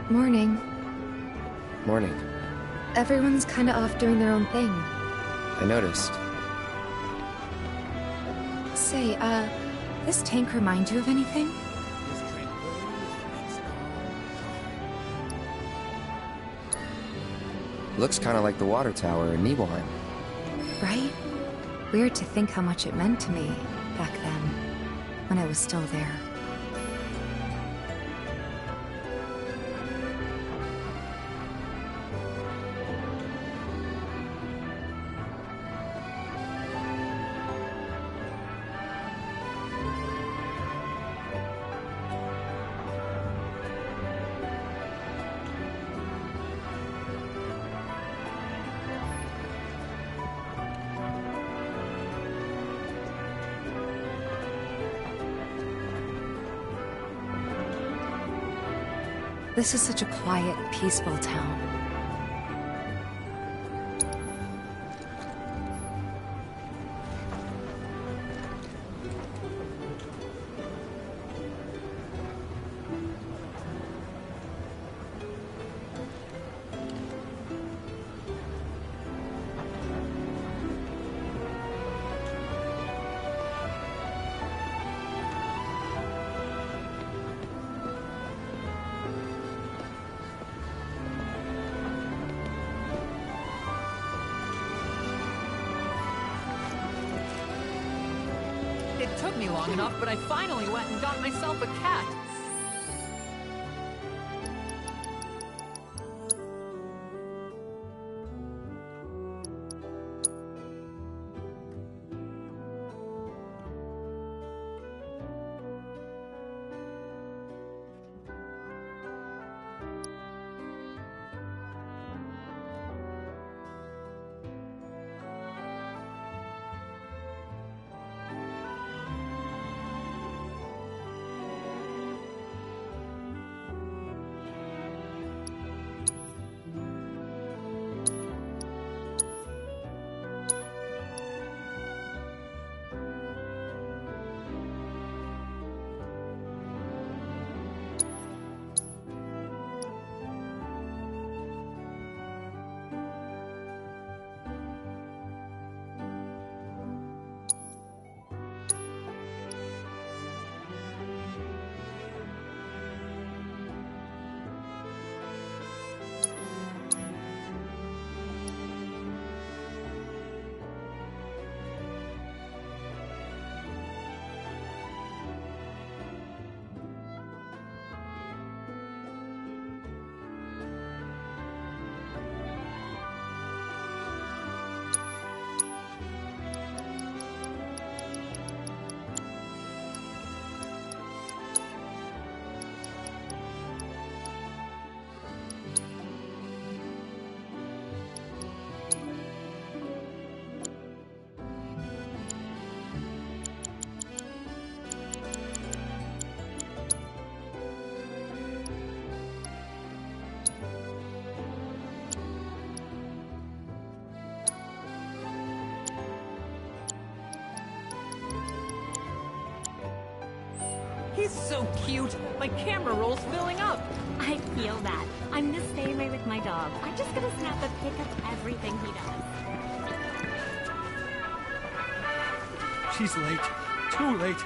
Morning. Morning. Everyone's kinda off doing their own thing. I noticed. Say, this tank remind you of anything? Looks kinda like the water tower in Nibelheim. Right? Weird to think how much it meant to me back then, when I was still there. This is such a quiet, peaceful town. It took me long enough, but I finally went and got myself a cat. He's so cute. My camera roll's filling up. I feel that. I'm the same way with my dog. I'm just gonna snap a pic of everything he does. She's late. Too late.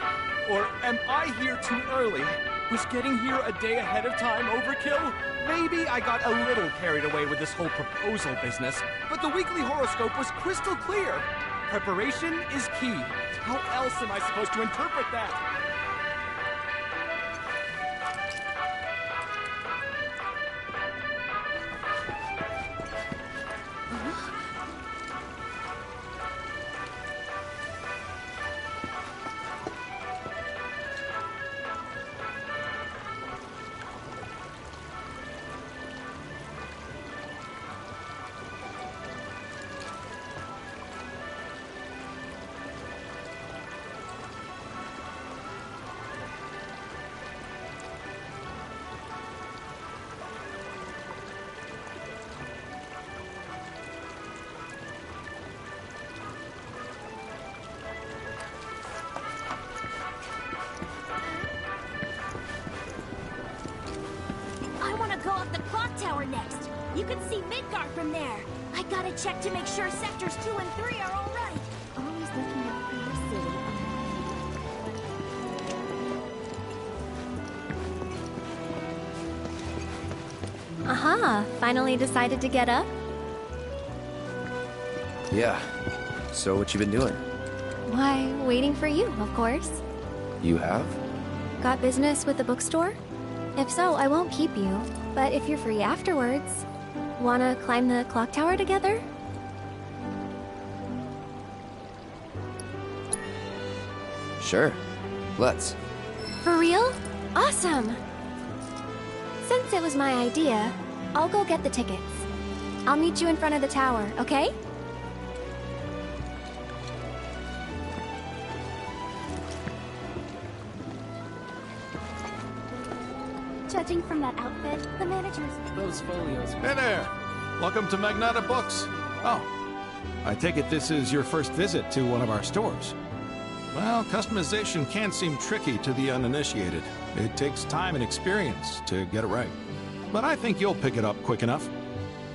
Or am I here too early? Was getting here a day ahead of time overkill? Maybe I got a little carried away with this whole proposal business, but the weekly horoscope was crystal clear. Preparation is key. How else am I supposed to interpret that? off the clock tower next. You can see Midgard from there. I gotta check to make sure sectors 2 and 3 are all right. Always looking out for your city. Aha, finally decided to get up? Yeah. So what you been doing? Why, waiting for you, of course. You have? Got business with the bookstore? If so, I won't keep you. But if you're free afterwards, wanna climb the clock tower together? Sure. Let's. For real? Awesome! Since it was my idea, I'll go get the tickets. I'll meet you in front of the tower, okay? Judging from that outfit, the manager's... Those folios. Hey there! Welcome to Magnata Books. Oh, I take it this is your first visit to one of our stores. Well, customization can seem tricky to the uninitiated. It takes time and experience to get it right. But I think you'll pick it up quick enough.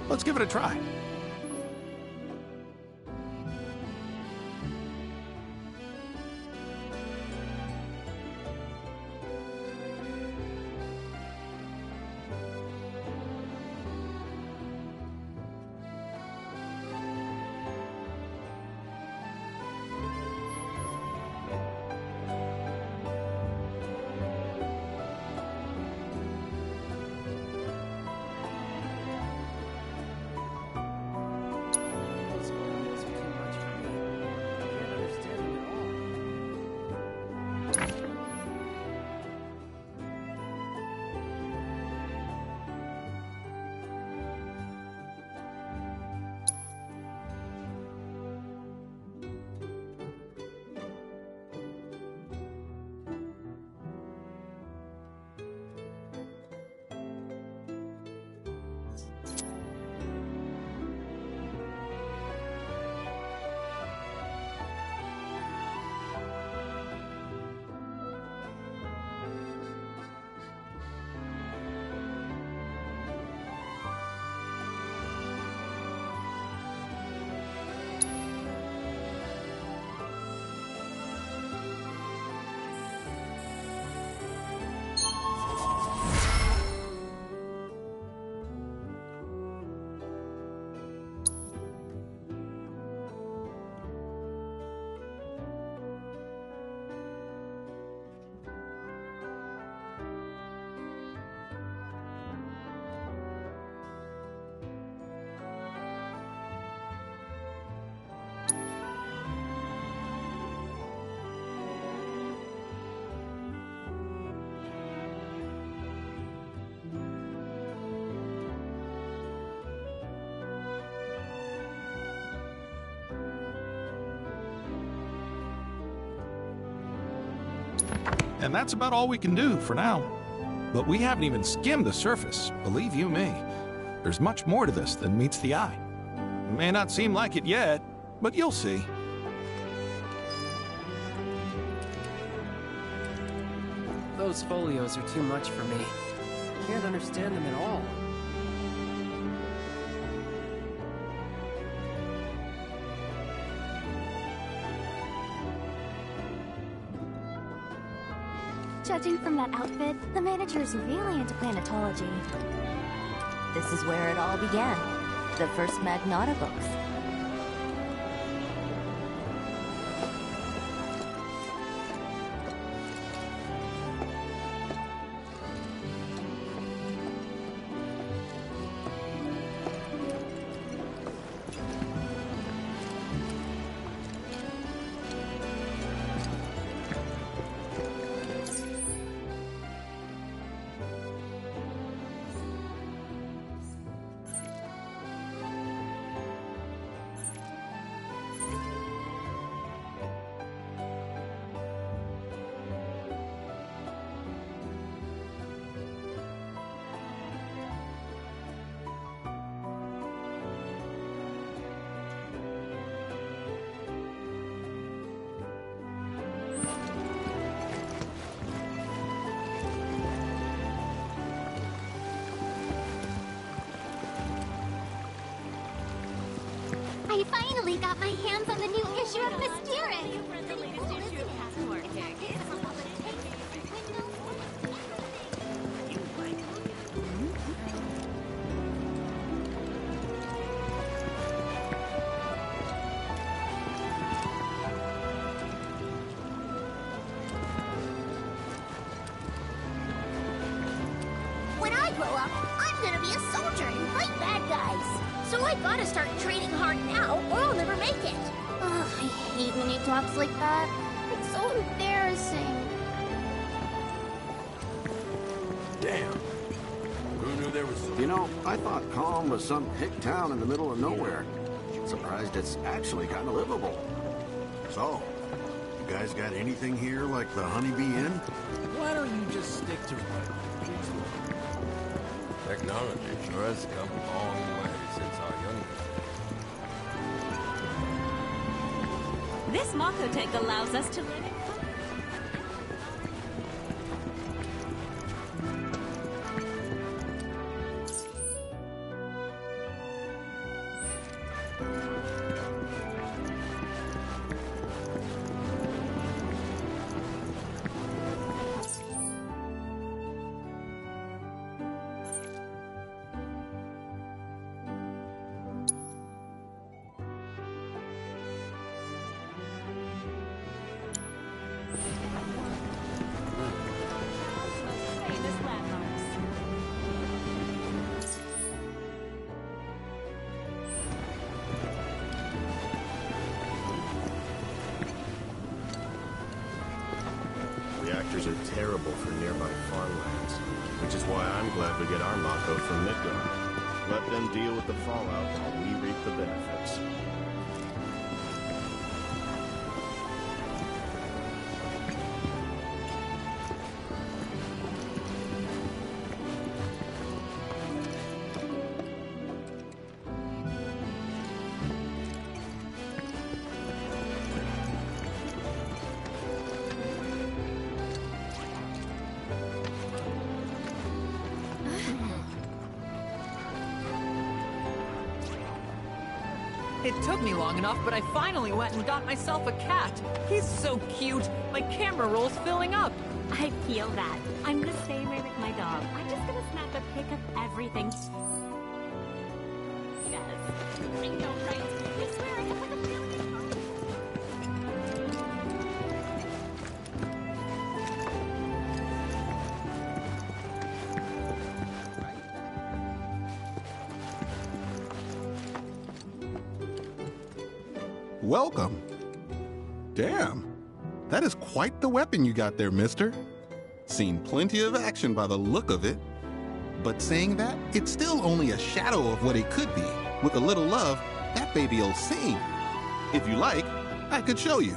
Let's give it a try. Those folios are too much for me. I can't understand them at all. And that's about all we can do for now. But we haven't even skimmed the surface, believe you me. There's much more to this than meets the eye. It may not seem like it yet, but you'll see. Those folios are too much for me. I can't understand them at all. Judging from that outfit, the manager's really into planetology. This is where it all began. The first Magnata books. finally got my hands on the new issue of Mysterious. Pretty cool, isn't it? When I grow up, I'm gonna be a soldier and fight bad guys. So I gotta start training hard now, or I'll never make it. Ugh, I hate when he talks like that. It's so embarrassing. Damn. Who knew there was... You know, I thought Calm was some hick town in the middle of nowhere. Surprised it's actually kind of livable. So, you guys got anything here like the Honeybee Inn? Why don't you just stick to writing? Technology sure has come a long way since our youngest. This Makotech allows us to live in comfort. Famous landmarks. Reactors are terrible for nearby farmlands, which is why I'm glad we get our Mako from Midgard. Let them deal with the fallout while we reap the benefits. It took me long enough, but I finally went and got myself a cat. He's so cute. My camera roll's filling up. I feel that. I'm the same way with my dog. I'm just gonna snap a pic of everything. Yes. I know, right? I swear I have like a billion. Welcome. Damn, that is quite the weapon you got there, mister. Seen plenty of action by the look of it. But saying that, it's still only a shadow of what it could be. With a little love, that baby'll sing. If you like, I could show you.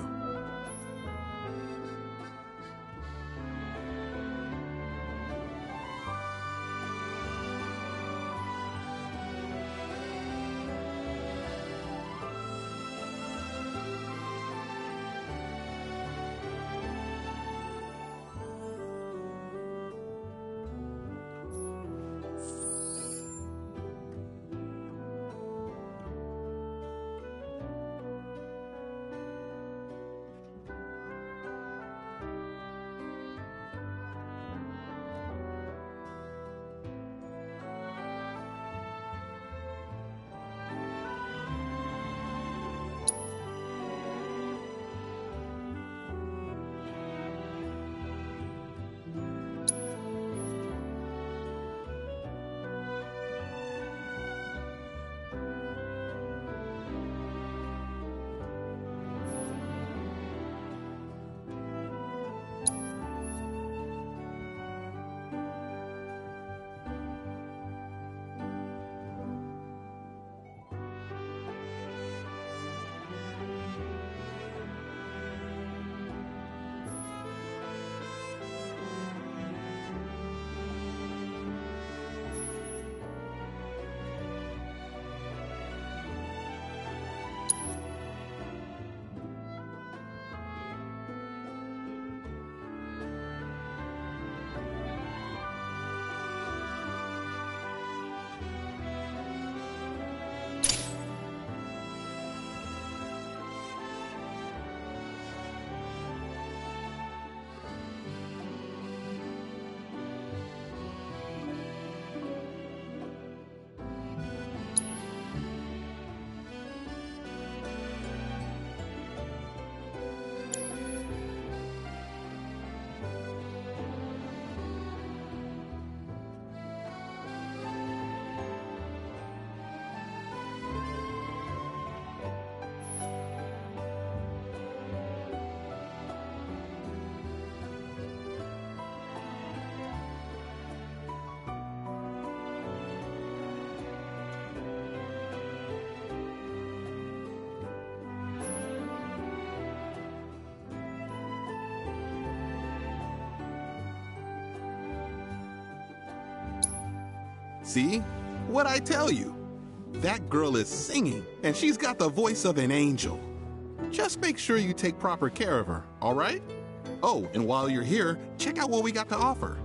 See? What'd I tell you? That girl is singing, and she's got the voice of an angel. Just make sure you take proper care of her, all right? Oh, and while you're here, check out what we got to offer.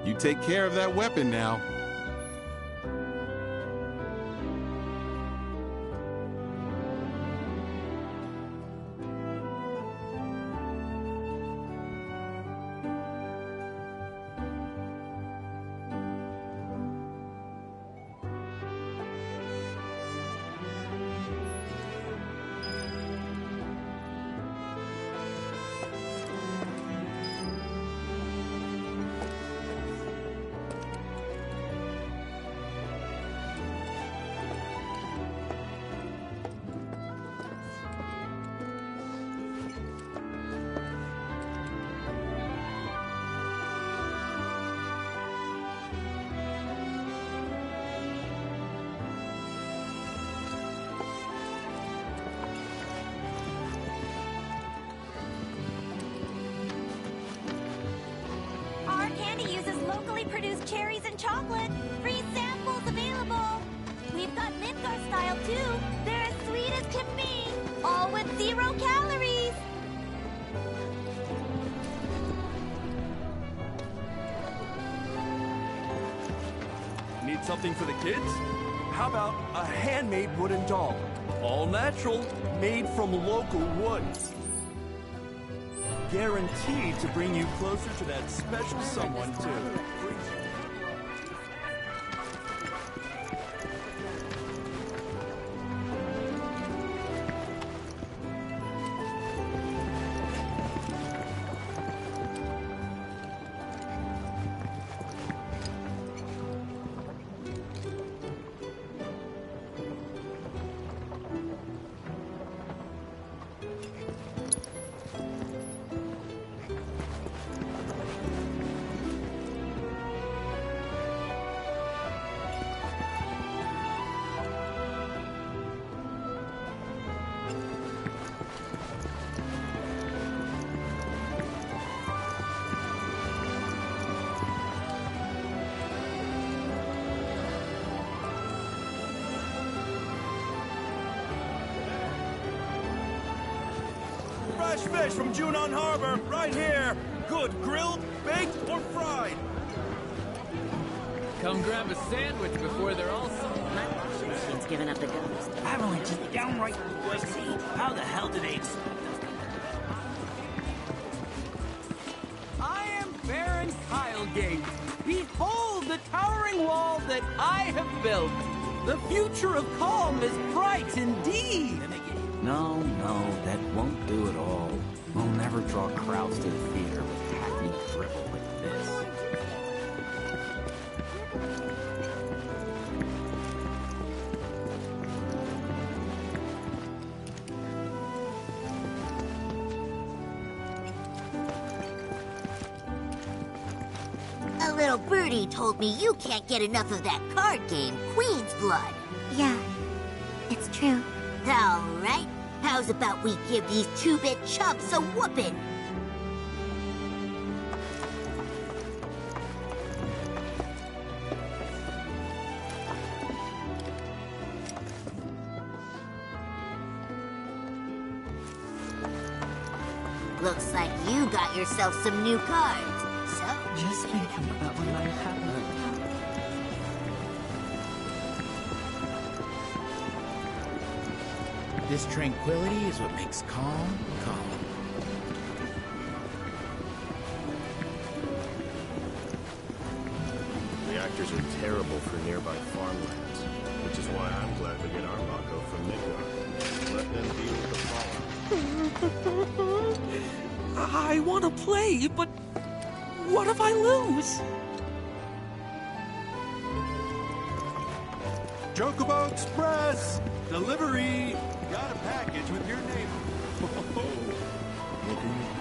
You take care of that weapon now. Our candy uses locally produced cherries and chocolate. Free samples available. We've got Midgar style too. They're as sweet as can be. All with 0 calories. Need something for the kids? How about a handmade wooden doll? All natural, made from local wood. Guaranteed to bring you closer to that special someone, too. Fresh fish from Junon Harbor, right here. Good grilled, baked, or fried. Come grab a sandwich before they're all sold. My washing machine's giving up the ghost. Everyone just downright crazy. How the hell did they expect I am Baron Kylegate. Behold the towering wall that I have built. The future of calm is bright indeed. No, that won't do at all. We'll never draw crowds to the theater with hackneyed drivel like this. A little birdie told me you can't get enough of that card game, Queen's Blood. Yeah, it's true. All right. How's about we give these 2-bit chumps a whooping? Looks like you got yourself some new cards. So, Just thinking about what might happen. This tranquility is what makes calm, calm. The actors are terrible for nearby farmlands, which is why I'm glad we get our Mako from Midgard. Let them deal with the fallout. I want to play, but what if I lose? Chocobo Express! Delivery! Got a package with your name.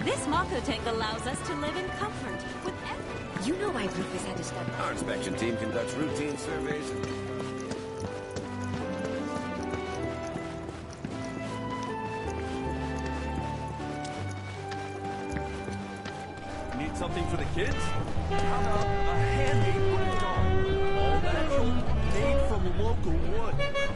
This Mako tank allows us to live in comfort with You know why Rufus had to step up. Our inspection team conducts routine surveys. Need something for the kids? How about a handmade wooden doll? All natural, made from local wood.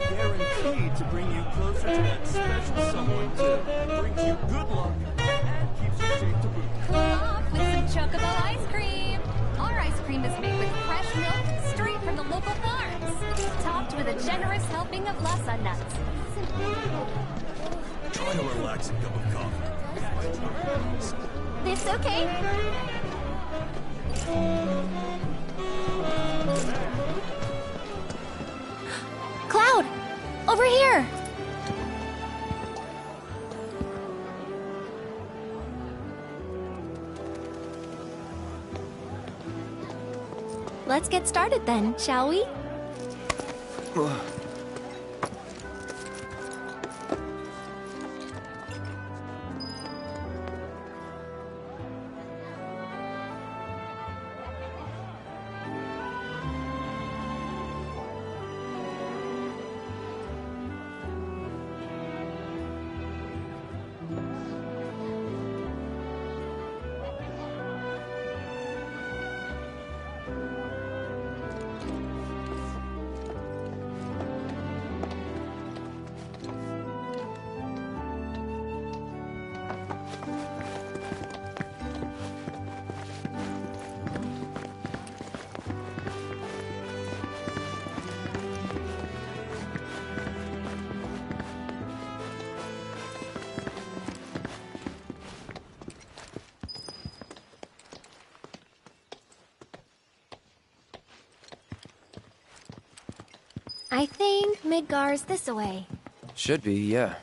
Guaranteed to bring you closer to that special someone too. Brings you good luck and keeps you safe to boot. cool off with some Chocobo ice cream. Our ice cream is made with fresh milk straight from the local farms, topped with a generous helping of lassa nuts. Try a relaxing cup of coffee. This okay? Cloud! Over here! Let's get started then, shall we? I think Midgar's this way. Should be, yeah.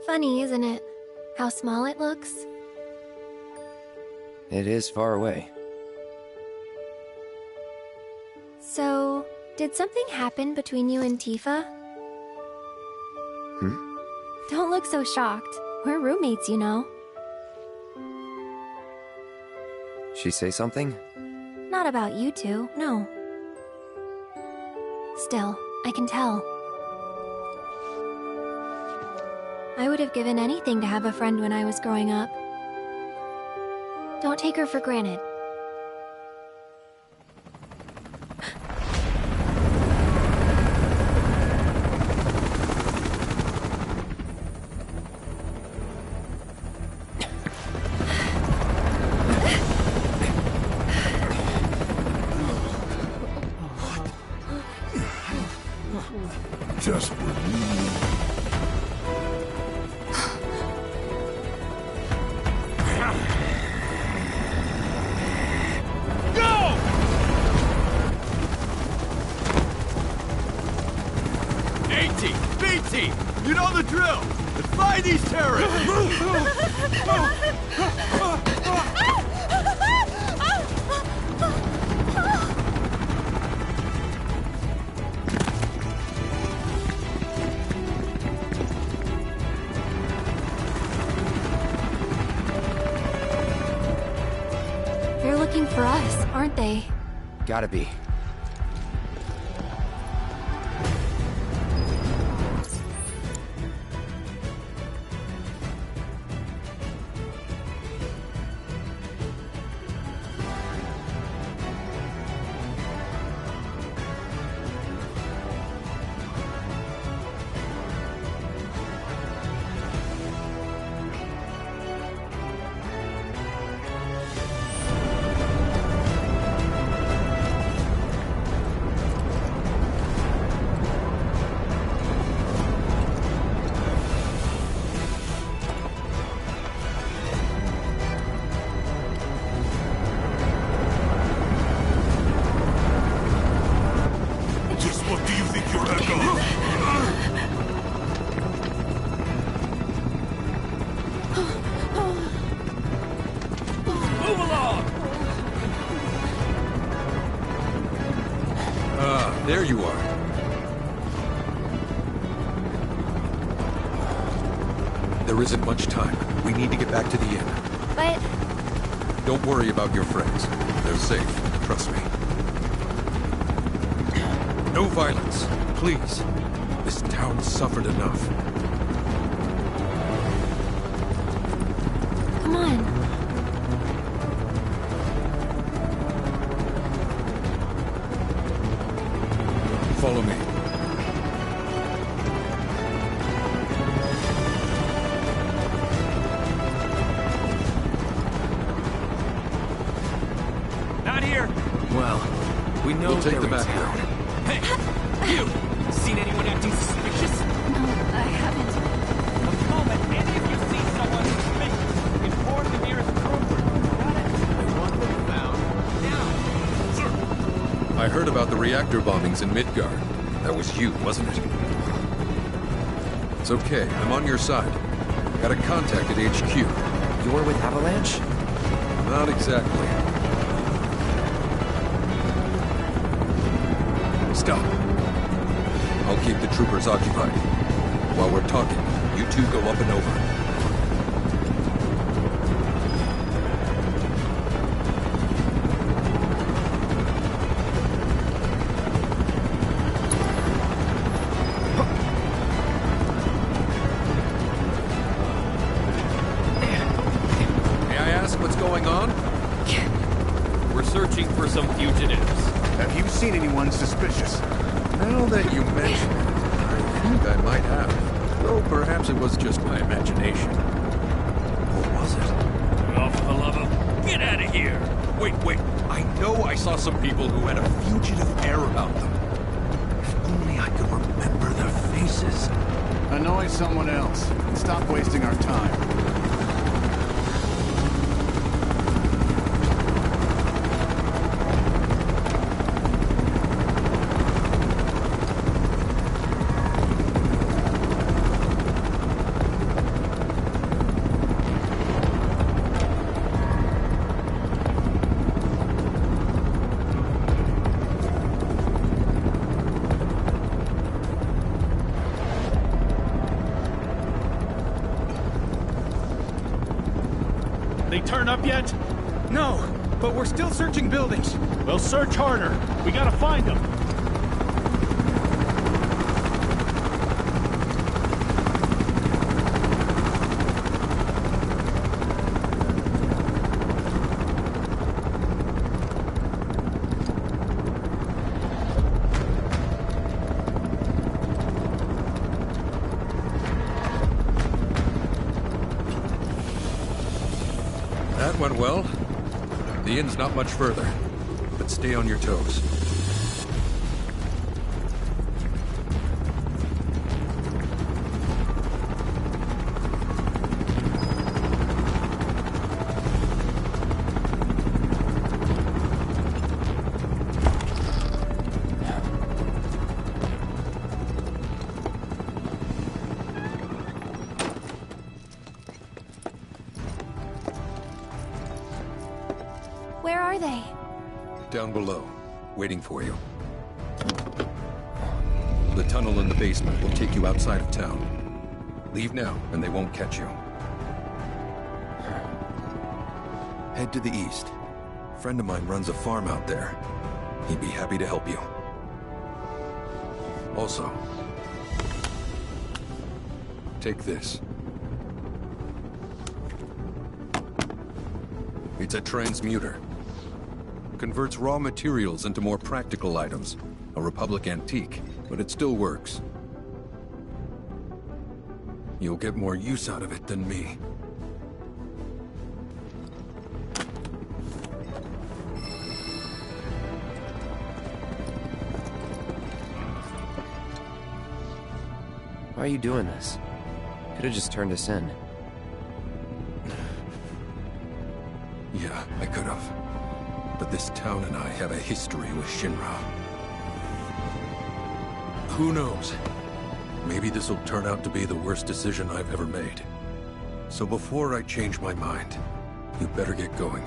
Funny, isn't it? How small it looks? It is far away. So, did something happen between you and Tifa? Don't look so shocked. We're roommates, you know. She say something? Not about you two, no. Still, I can tell. I would have given anything to have a friend when I was growing up. Don't take her for granted. Just for me. BT, you know the drill. Let's find these terrorists. They're looking for us, aren't they? Gotta be. There you are. There isn't much time. We need to get back to the inn. But... Don't worry about your friends. They're safe. Trust me. No violence. Please. This town suffered enough. Come on. Follow me. Not here. Well, we know We'll take they're them in back town. Hey, you! Seen anyone acting suspicious? No, I haven't. The moment any of you see someone suspicious, inform the nearest trooper. Got it? I want them found now. Sir. I heard about the reactor bombings in Midgard. That was you, wasn't it? It's okay. I'm on your side. Got a contact at HQ. You were with Avalanche? Not exactly. Stop. I'll keep the troopers occupied. While we're talking, you two go up and over. May I ask what's going on? We're searching for some fugitives. Have you seen anyone suspicious? Now that you mention it, I think I might have. Though perhaps it was just my imagination. Or was it? Oh, for the love of... Get out of here! Wait. I know I saw some people who had a fugitive air about them. If only I could remember their faces. Annoy someone else. And stop wasting our time. They turn up yet? No, but we're still searching buildings. We'll search harder. We gotta find them. That went well. The inn's not much further, but stay on your toes. Where are they? Down below, waiting for you. The tunnel in the basement will take you outside of town. Leave now, and they won't catch you. Head to the east. A friend of mine runs a farm out there. He'd be happy to help you. Also, take this. It's a transmuter. Converts raw materials into more practical items. A Republic antique, but it still works. You'll get more use out of it than me. Why are you doing this? Could have just turned us in. Yeah, I could have. But this town and I have a history with Shinra. Who knows? Maybe this will turn out to be the worst decision I've ever made. So before I change my mind, you better get going.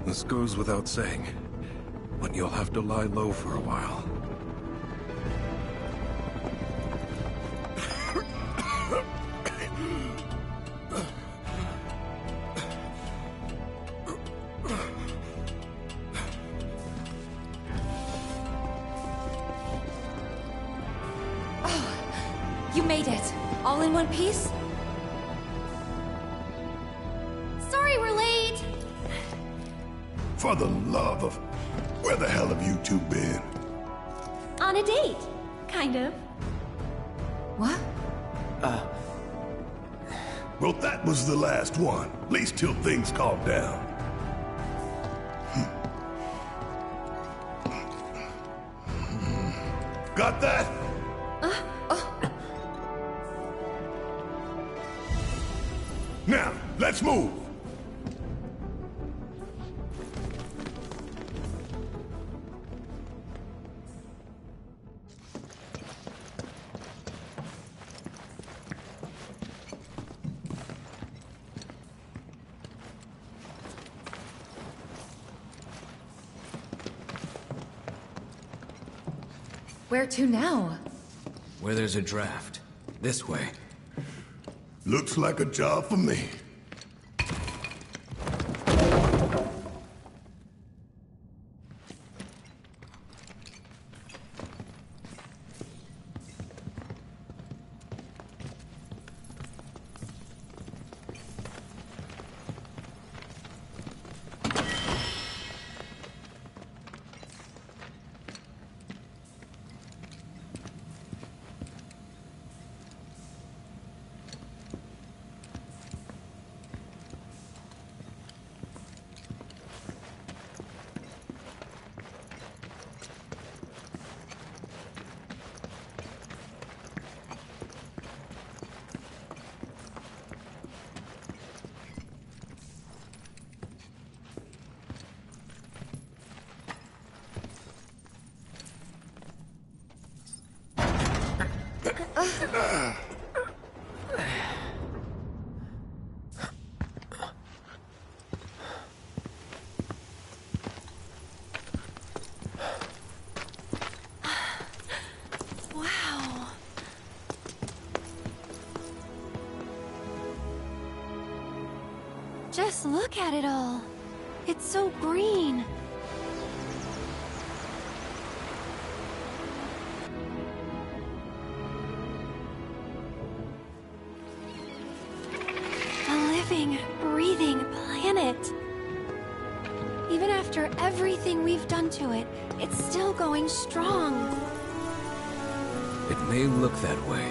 This goes without saying, but you'll have to lie low for a while. You made it! All in one piece? Sorry we're late! For the love of... Where the hell have you two been? On a date. Kind of. What? Well, that was the last one. At least till things calm down. Got that? Now, let's move! Where to now? Where there's a draft. This way. Looks like a job for me. Wow. Just look at it all. It's so green. A living, breathing planet. Even after everything we've done to it, it's still going strong. It may look that way,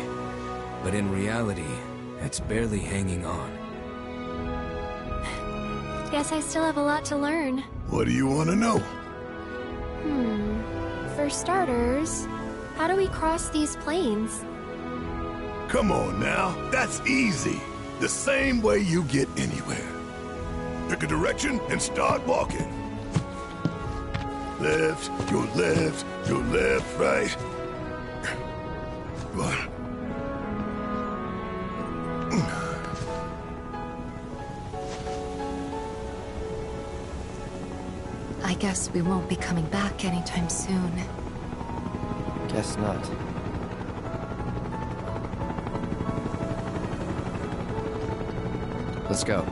but in reality, it's barely hanging on. Guess I still have a lot to learn. What do you want to know? For starters, how do we cross these plains? Come on now, that's easy. The same way you get anywhere. Pick a direction and start walking. Left, your left, right. What? I guess we won't be coming back anytime soon. Guess not. Let's go.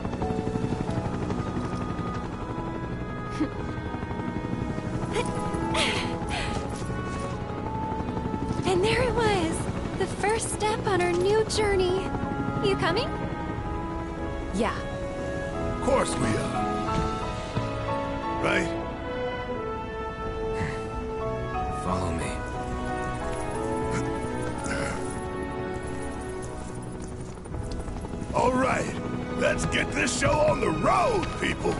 And there it was! The first step on our new journey. You coming? Yeah. Of course we are. Right? Follow me. All right, let's get this show on the road, people.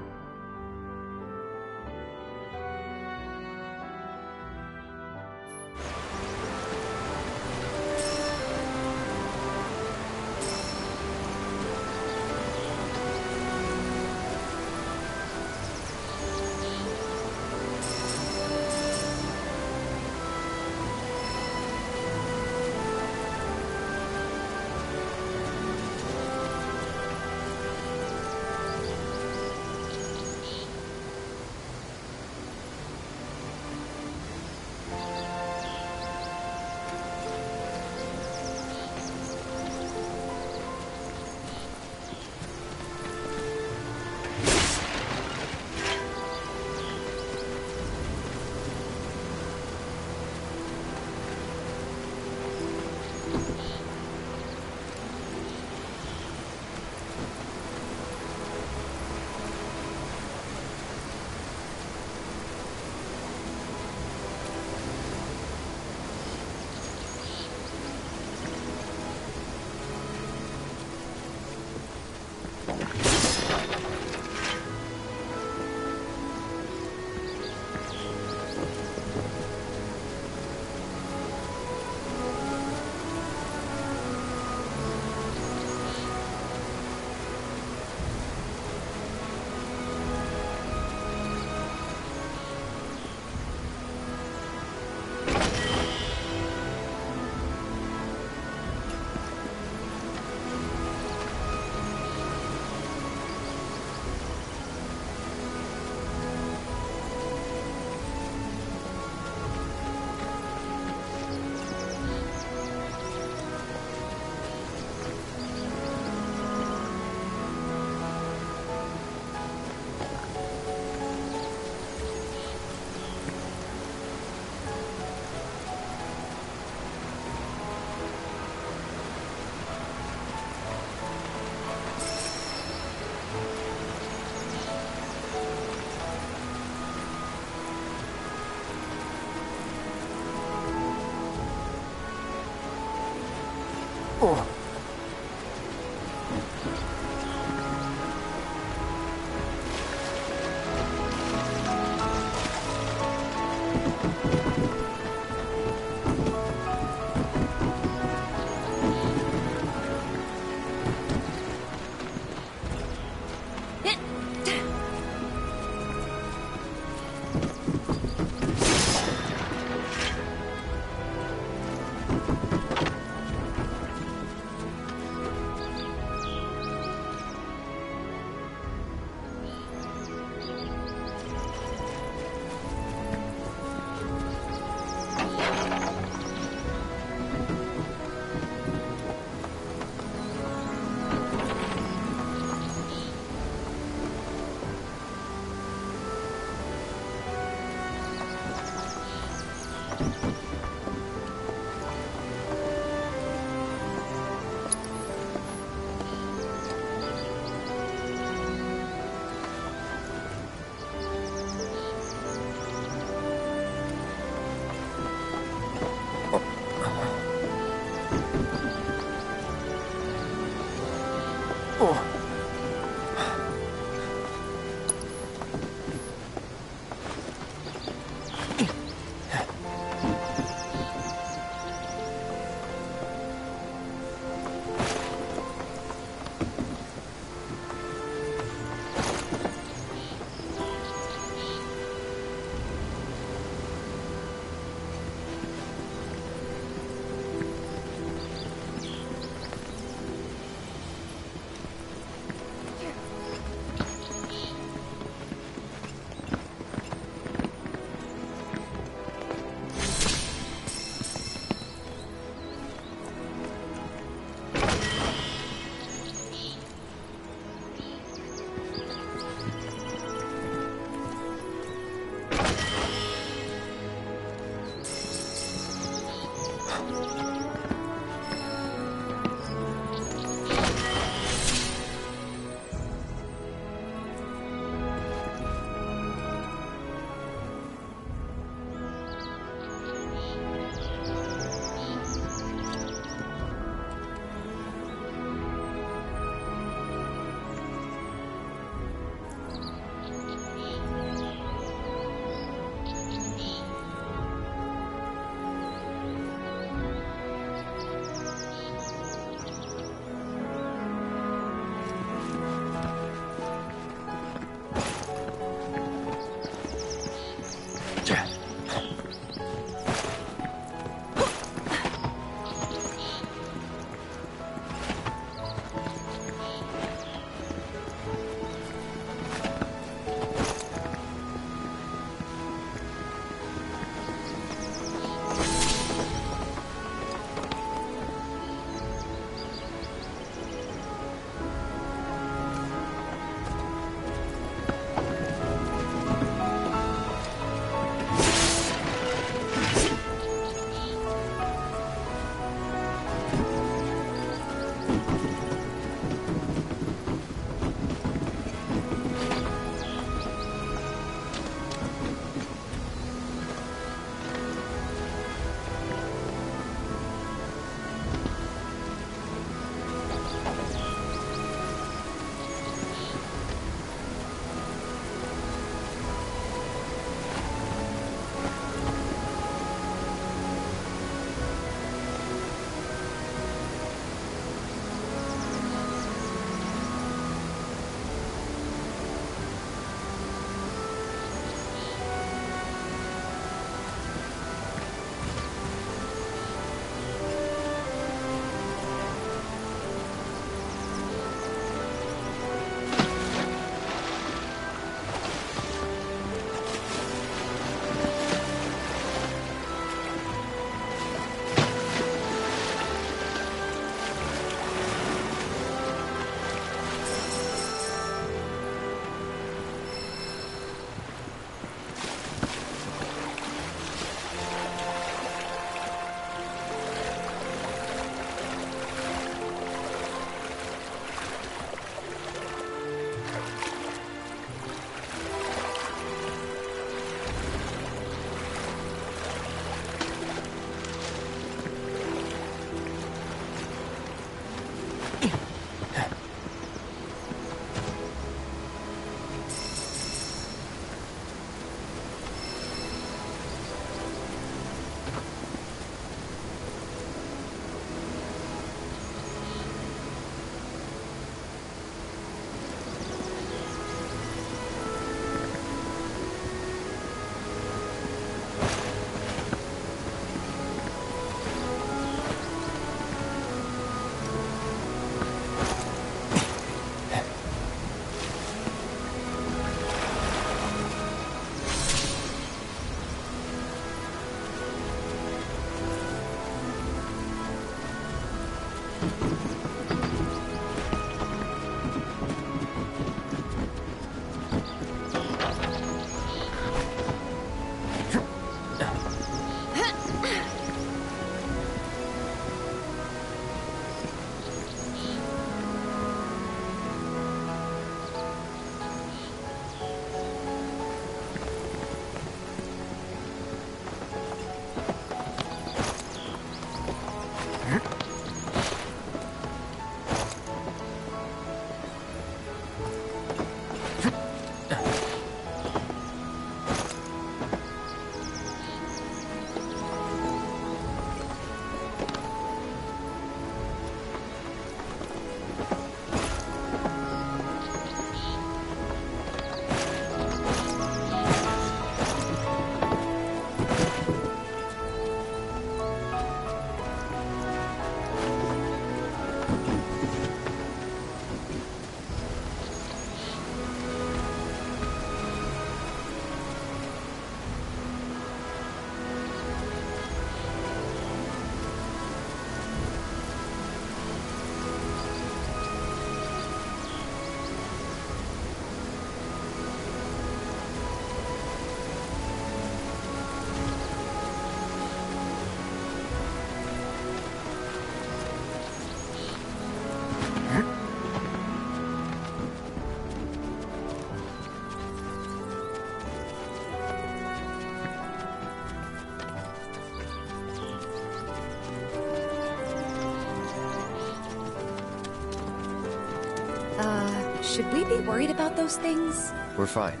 Should we be worried about those things? We're fine.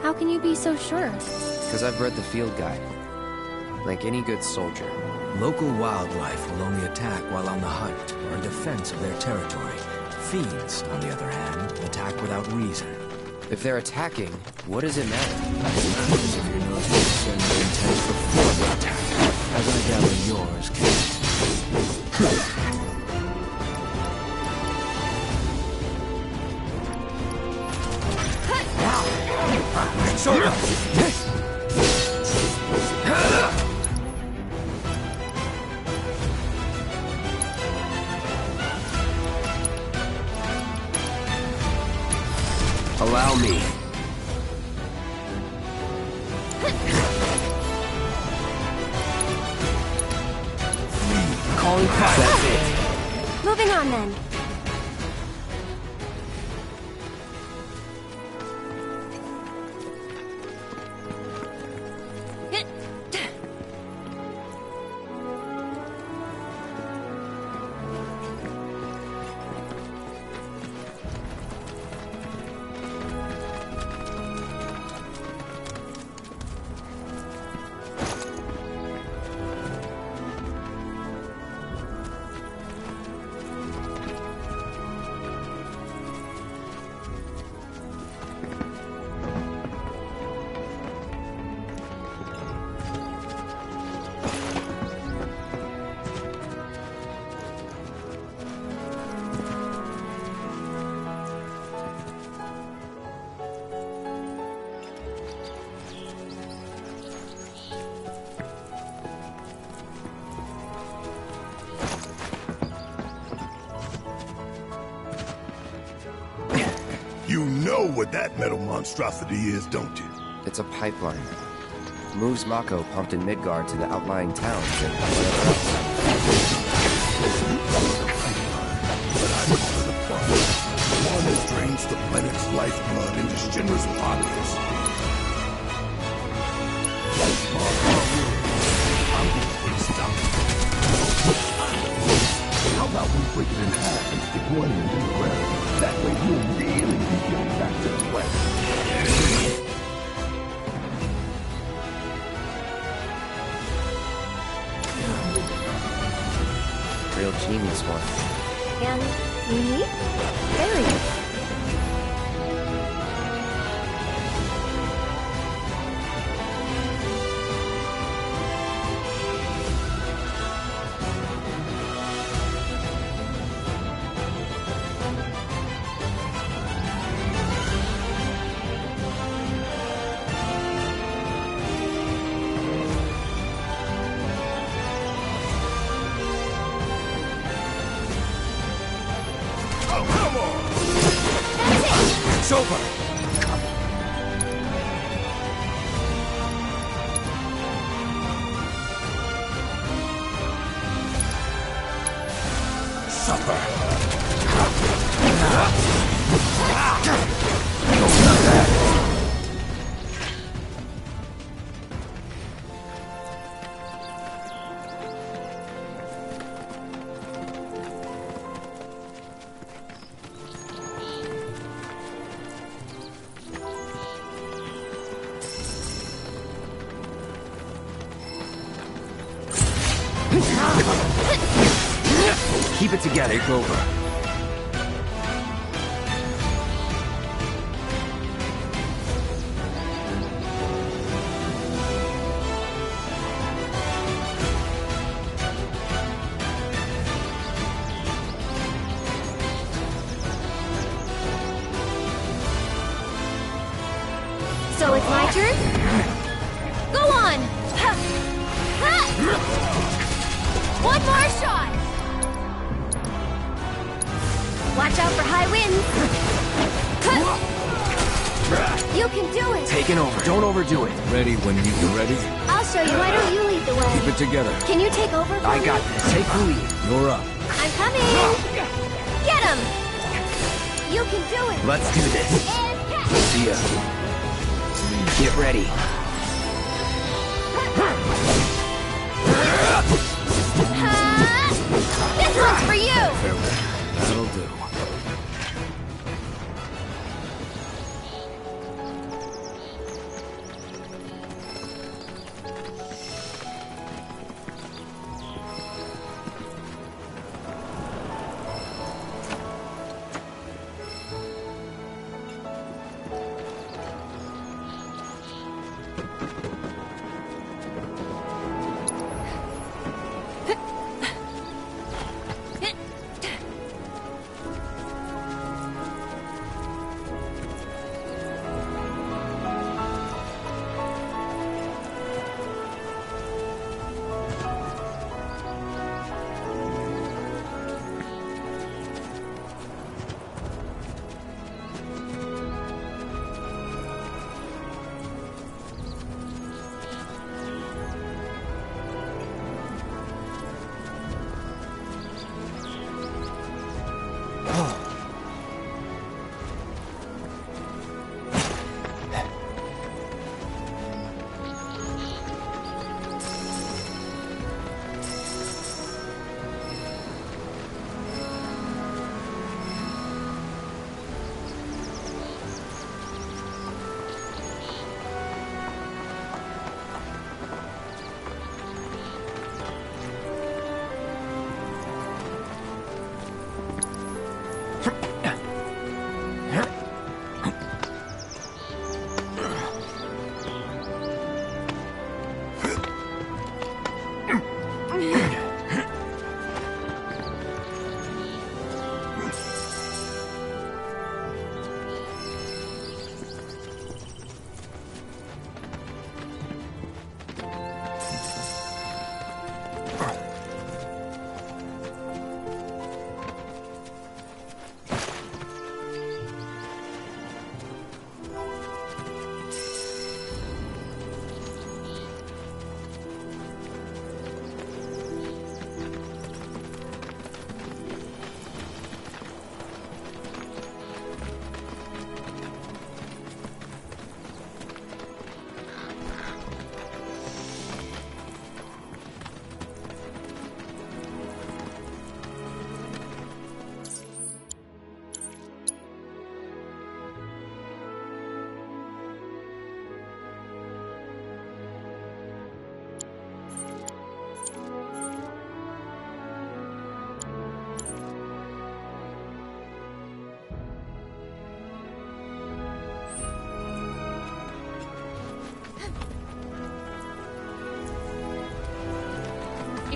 How can you be so sure? Because I've read the field guide. Like any good soldier. Local wildlife will only attack while on the hunt or in defense of their territory. Fiends, on the other hand, attack without reason. If they're attacking, what does it matter? It matters if your nose will send their intent before the attack, as I gather yours can't. Sort of. Allow me. Calling fire. That's it. Moving on then. You know what that metal monstrosity is, don't you? It's a pipeline. Moves Mako pumped in Midgard to the outlying towns and whatever else. But I call it a funnel. One that drains the planet's lifeblood into Shinra's pockets. I'm gonna put a stop to it. How about we break it in half and stick one end in the ground? That way you'll really be getting back to the planet. Real genius one. And unique? Very. It's over! Keep it together. Take over. So it's my turn? Go on! Ha! Ha! One more shot! Watch out for high winds! Ha! You can do it! Taking over. Don't overdo it. Ready when you're ready? I'll show you. Why don't you lead the way? Keep it together. Can you take over for me? I got this. Take the lead. You're up. I'm coming! Get him! You can do it! Let's do this. And catch! See ya. Get ready. This one's for you! That'll do.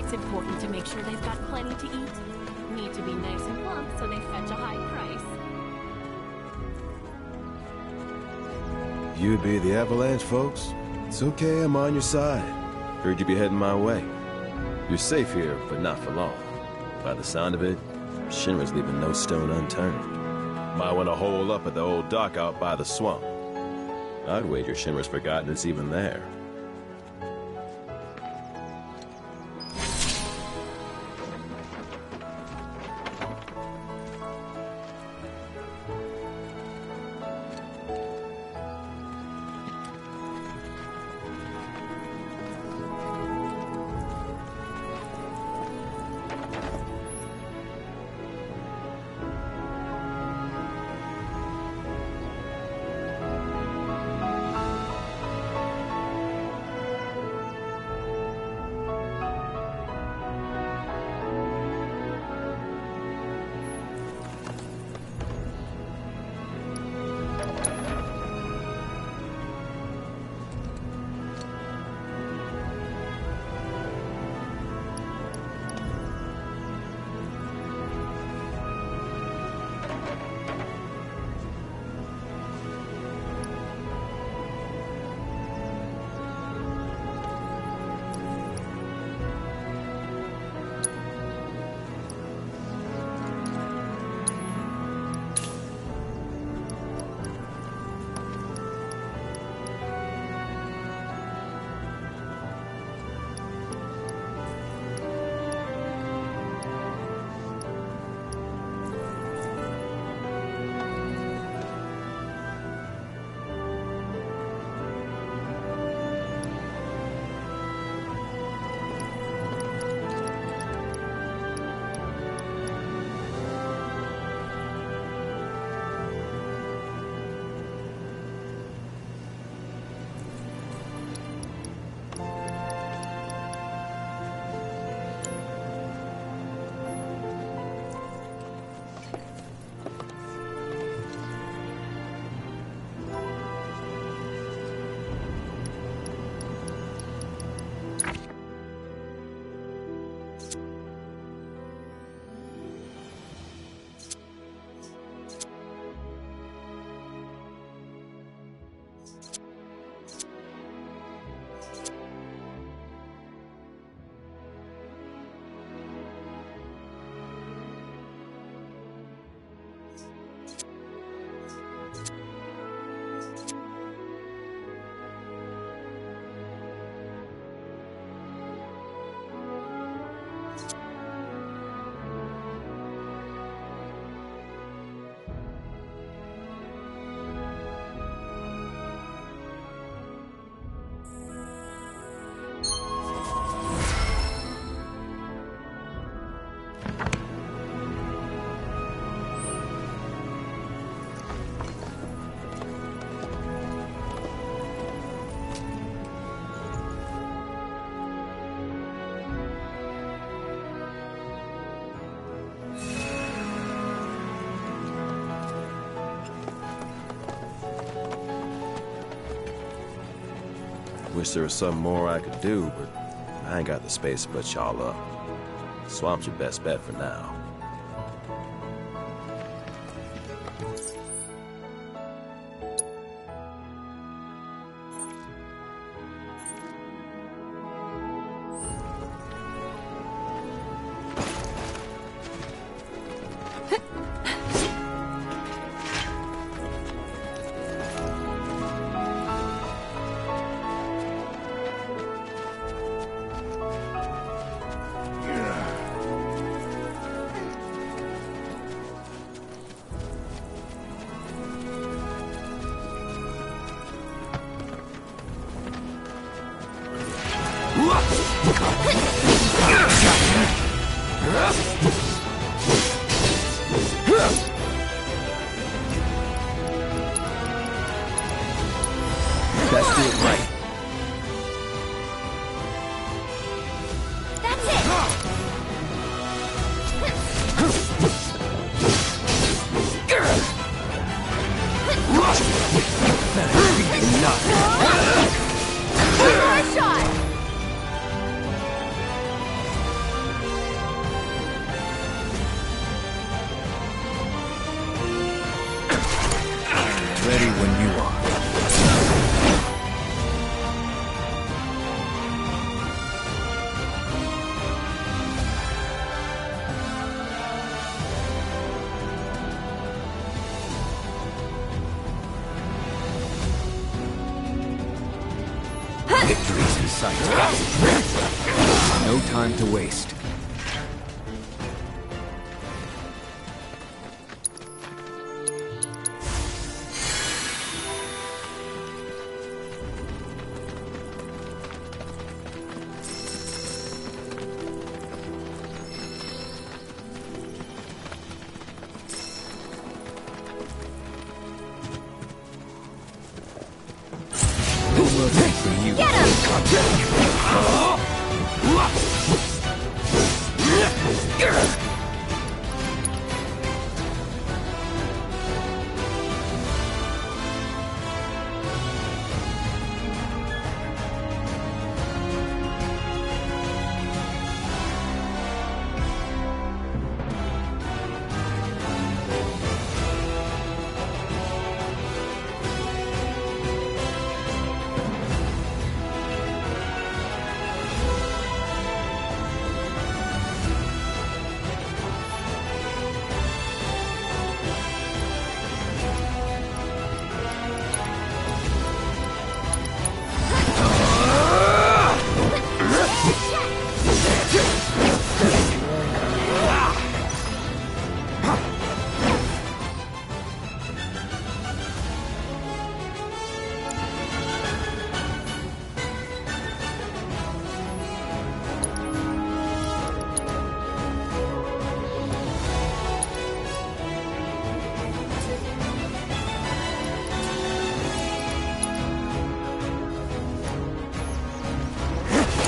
It's important to make sure they've got plenty to eat. Need to be nice and plump so they fetch a high price. You be the Avalanche, folks? It's okay, I'm on your side. Heard you be heading my way. You're safe here, but not for long. By the sound of it, Shinra's leaving no stone unturned. Might want to hole up at the old dock out by the swamp. I'd wager Shinra's forgotten it's even there. Wish there was something more I could do, but I ain't got the space to put y'all up. Swamp's your best bet for now. Best do it right. That's it! Enough. One more shot! Ready when you are. Victory's in sight. No time to waste.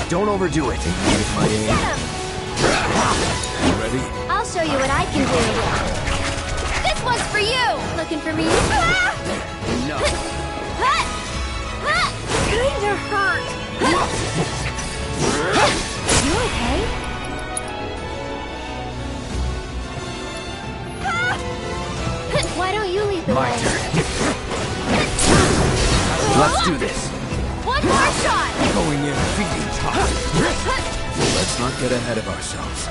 Don't overdo it. With my aim. Ready? I'll show you what I can do. This one's for you! Looking for me? Enough. Kinda hurt. You okay? Why don't you lead the My way? turn. Let's do this. One more shot! Going in feeding time. Let's not get ahead of ourselves.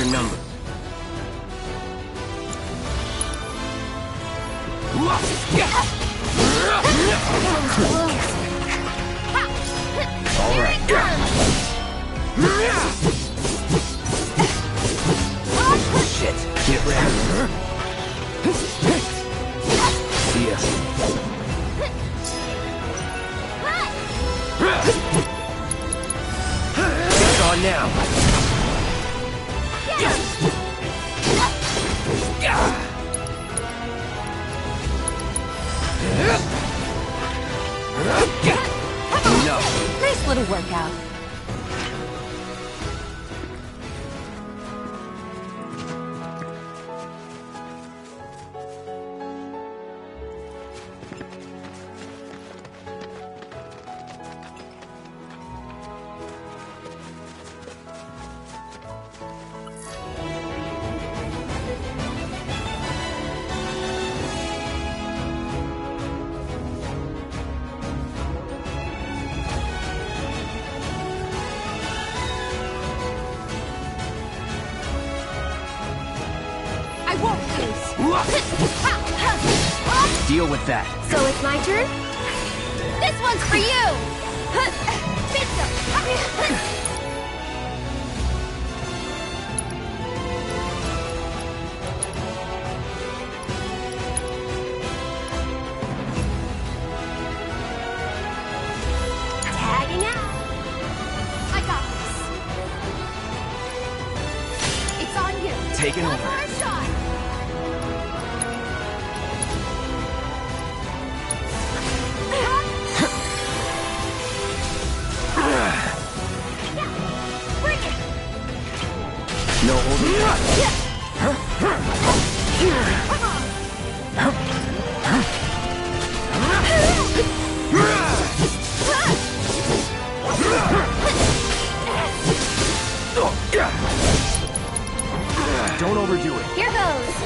your number. All right. Shit. Get ready. See ya. It's on now. No. Nice little workout. Deal with that. So it's my turn? This one's for you! Tagging out. I got this. It's on you. Taking One over. more shot. No holding back. Don't overdo it. Here goes.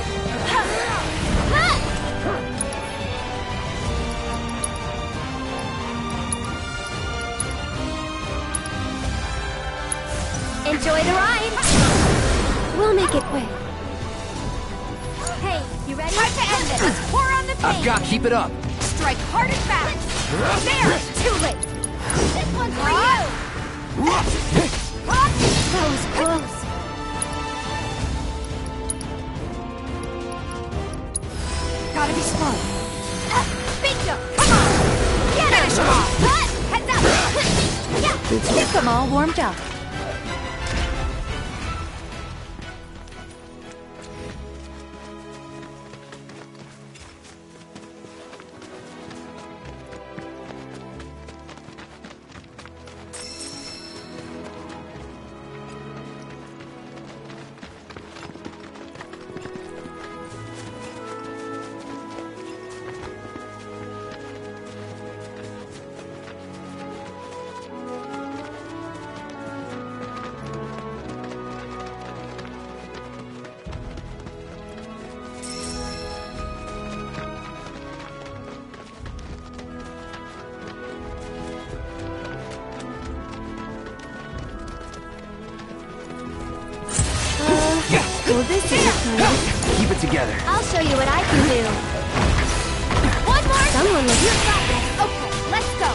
Enjoy the ride. We'll make it quick. Hey, you ready? Time to end this. Let's pour on the pain. I've got. Keep it up. Strike hard and fast. There, too late. This one's for you. That was close. Gotta be slow. Bingo! Come on! Finish him off! Heads up! Get them all warmed up. Well, this is fun. Keep it together. I'll show you what I can do. One more! Someone was... You got this! Okay, let's go!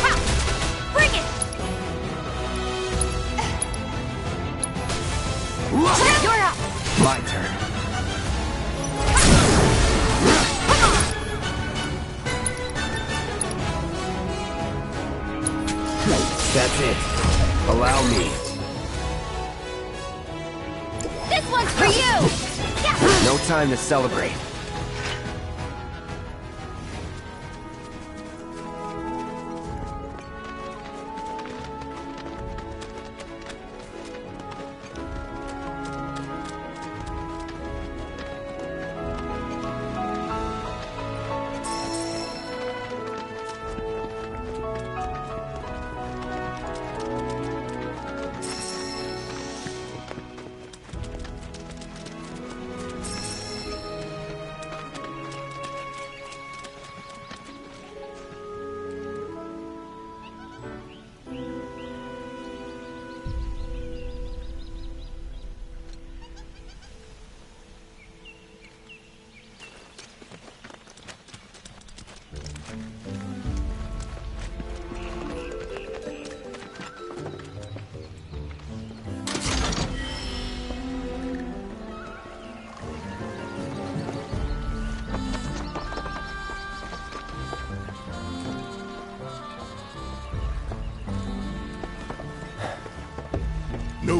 Ha! Bring it! You're up! My turn. That's it. Allow me. This one's for you! No time to celebrate.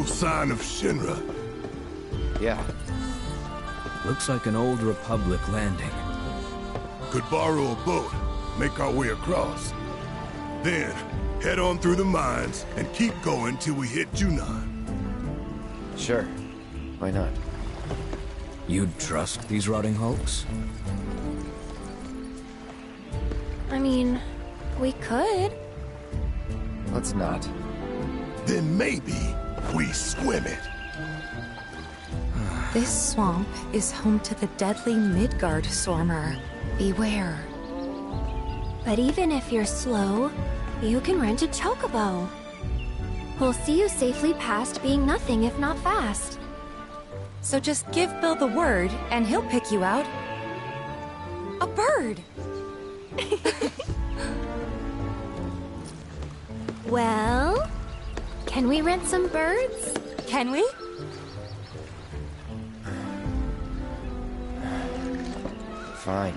No sign of Shinra. Yeah. Looks like an old Republic landing. Could borrow a boat, make our way across. Then, head on through the mines and keep going till we hit Junon. Sure. Why not? You'd trust these rotting hulks? I mean, we could. Let's not. Then maybe we swim it. This swamp is home to the deadly Midgard Stormer. Beware. But even if you're slow, you can rent a chocobo. We'll see you safely past being nothing if not fast. So just give Bill the word, and he'll pick you out. A bird! Well, can we rent some birds? Can we? Fine.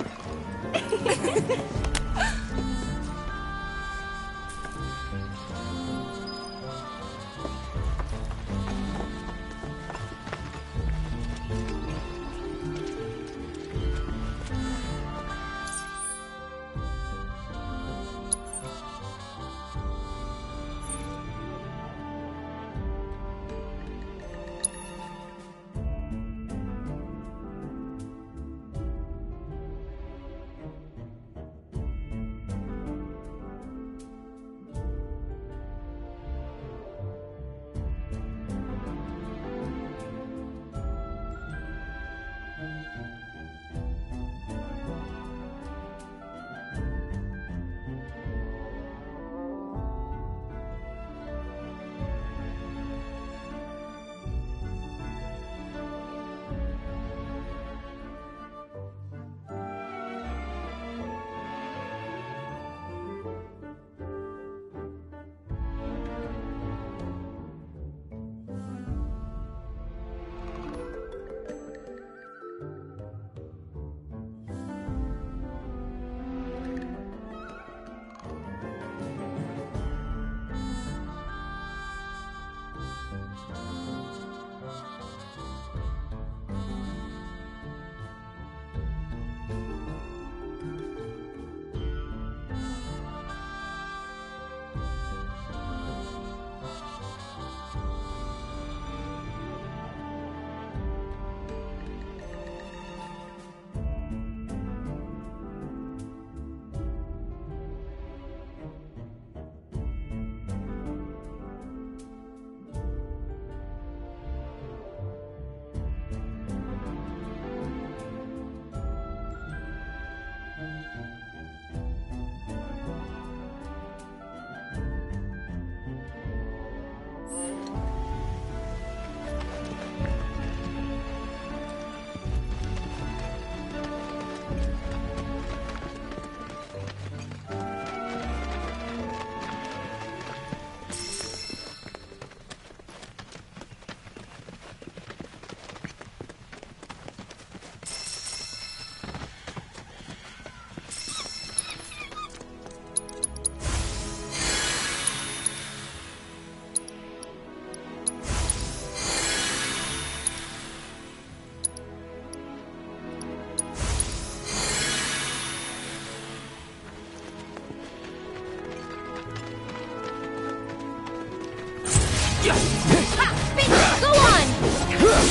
Go on!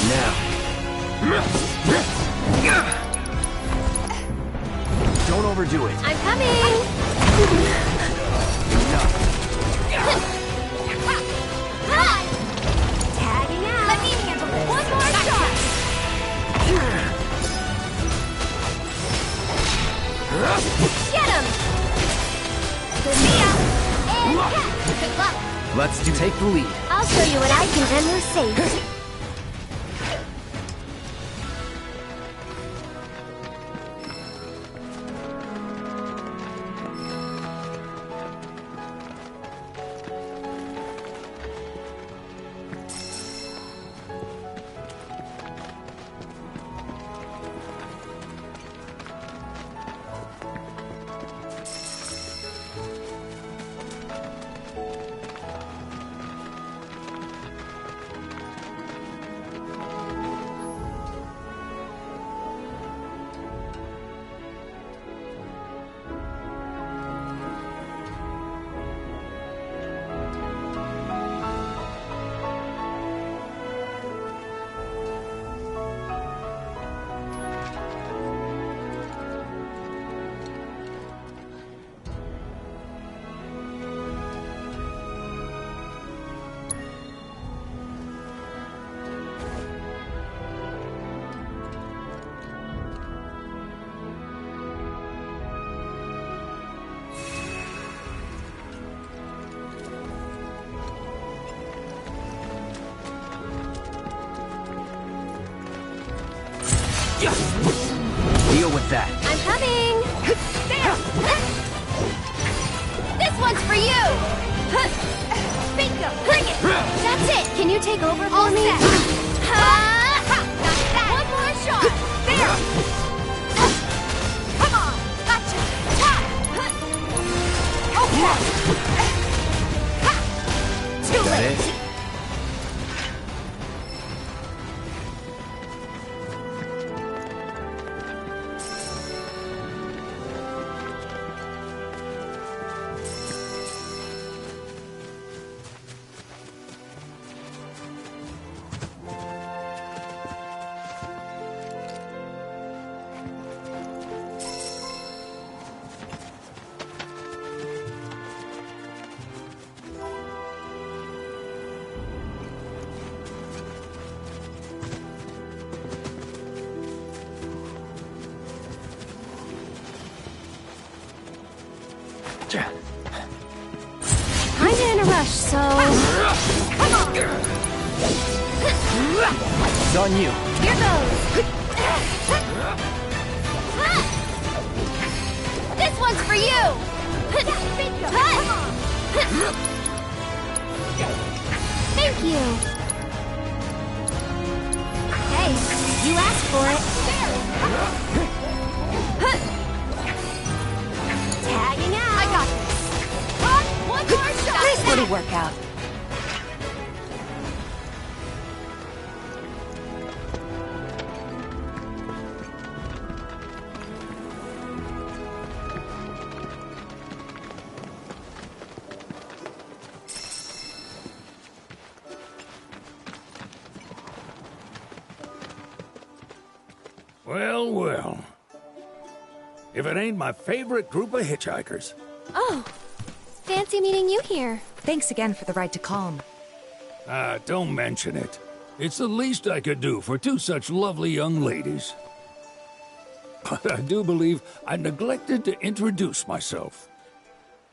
Now. Don't overdo it. I'm coming! Tagging out! Let me handle it! One more shot! Get him! See ya! And catch! Good luck! Let's take the lead. I'll show you what I can and we're safe. Deal with that. I'm coming! There! This one's for you! Bingo! Bring it! That's it! Can you take over for me? One more shot! There! Come on! Gotcha! Okay! Too late! Kinda in a rush, so... Come on! It's on you. Here goes! This one's for you! Come on! Thank you! Hey, you asked for it. Tagging out! I got this! One more shot! This wouldn't work out. Well, well. If it ain't my favorite group of hitchhikers. Oh, fancy meeting you here. Thanks again for the ride to Calm. Don't mention it. It's the least I could do for two such lovely young ladies. But I do believe I neglected to introduce myself.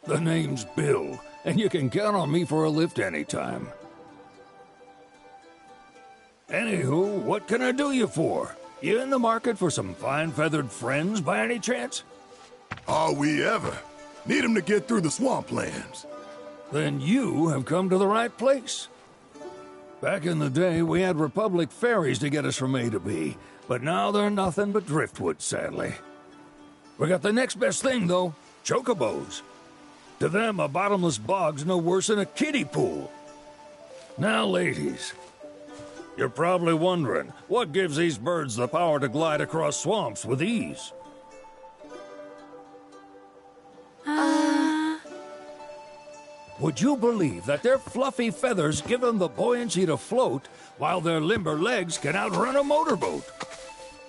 The name's Bill, and you can count on me for a lift anytime. Anywho, what can I do you for? You in the market for some fine-feathered friends by any chance? Are we ever? Need 'em to get through the swamplands. Then you have come to the right place. Back in the day, we had Republic ferries to get us from A to B, but now they're nothing but driftwood, sadly. We got the next best thing, though, chocobos. To them, a bottomless bog's no worse than a kiddie pool. Now, ladies, you're probably wondering, what gives these birds the power to glide across swamps with ease? Would you believe that their fluffy feathers give them the buoyancy to float, while their limber legs can outrun a motorboat?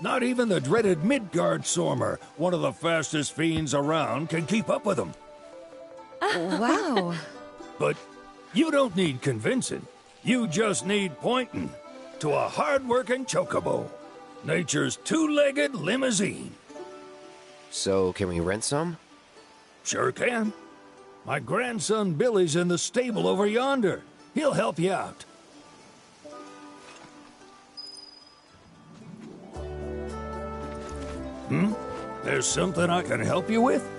Not even the dreaded Midgard Sormer, one of the fastest fiends around, can keep up with them. Wow. But you don't need convincing. You just need pointing to a hard-working chocobo. Nature's two-legged limousine. So, can we rent some? Sure can. My grandson Billy's in the stable over yonder. He'll help you out. There's something I can help you with?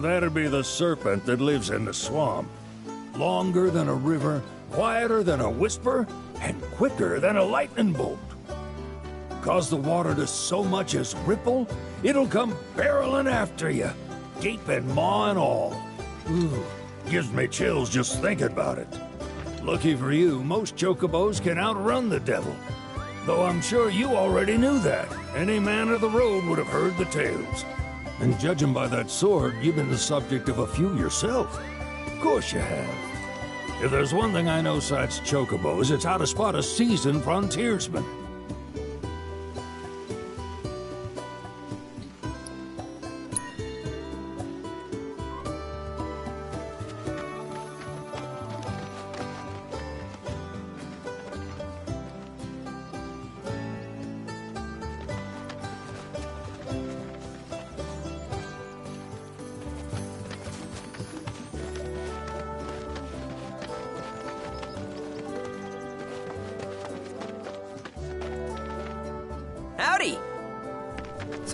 That'd be the serpent that lives in the swamp. Longer than a river, quieter than a whisper, and quicker than a lightning bolt. Cause the water to so much as ripple, it'll come barreling after you, gaping maw and all. Ooh, gives me chills just thinking about it. Lucky for you, most chocobos can outrun the devil. Though I'm sure you already knew that. Any man of the road would have heard the tales. And judging by that sword, you've been the subject of a few yourself. Of course you have. If there's one thing I know besides chocobos, it's how to spot a seasoned frontiersman.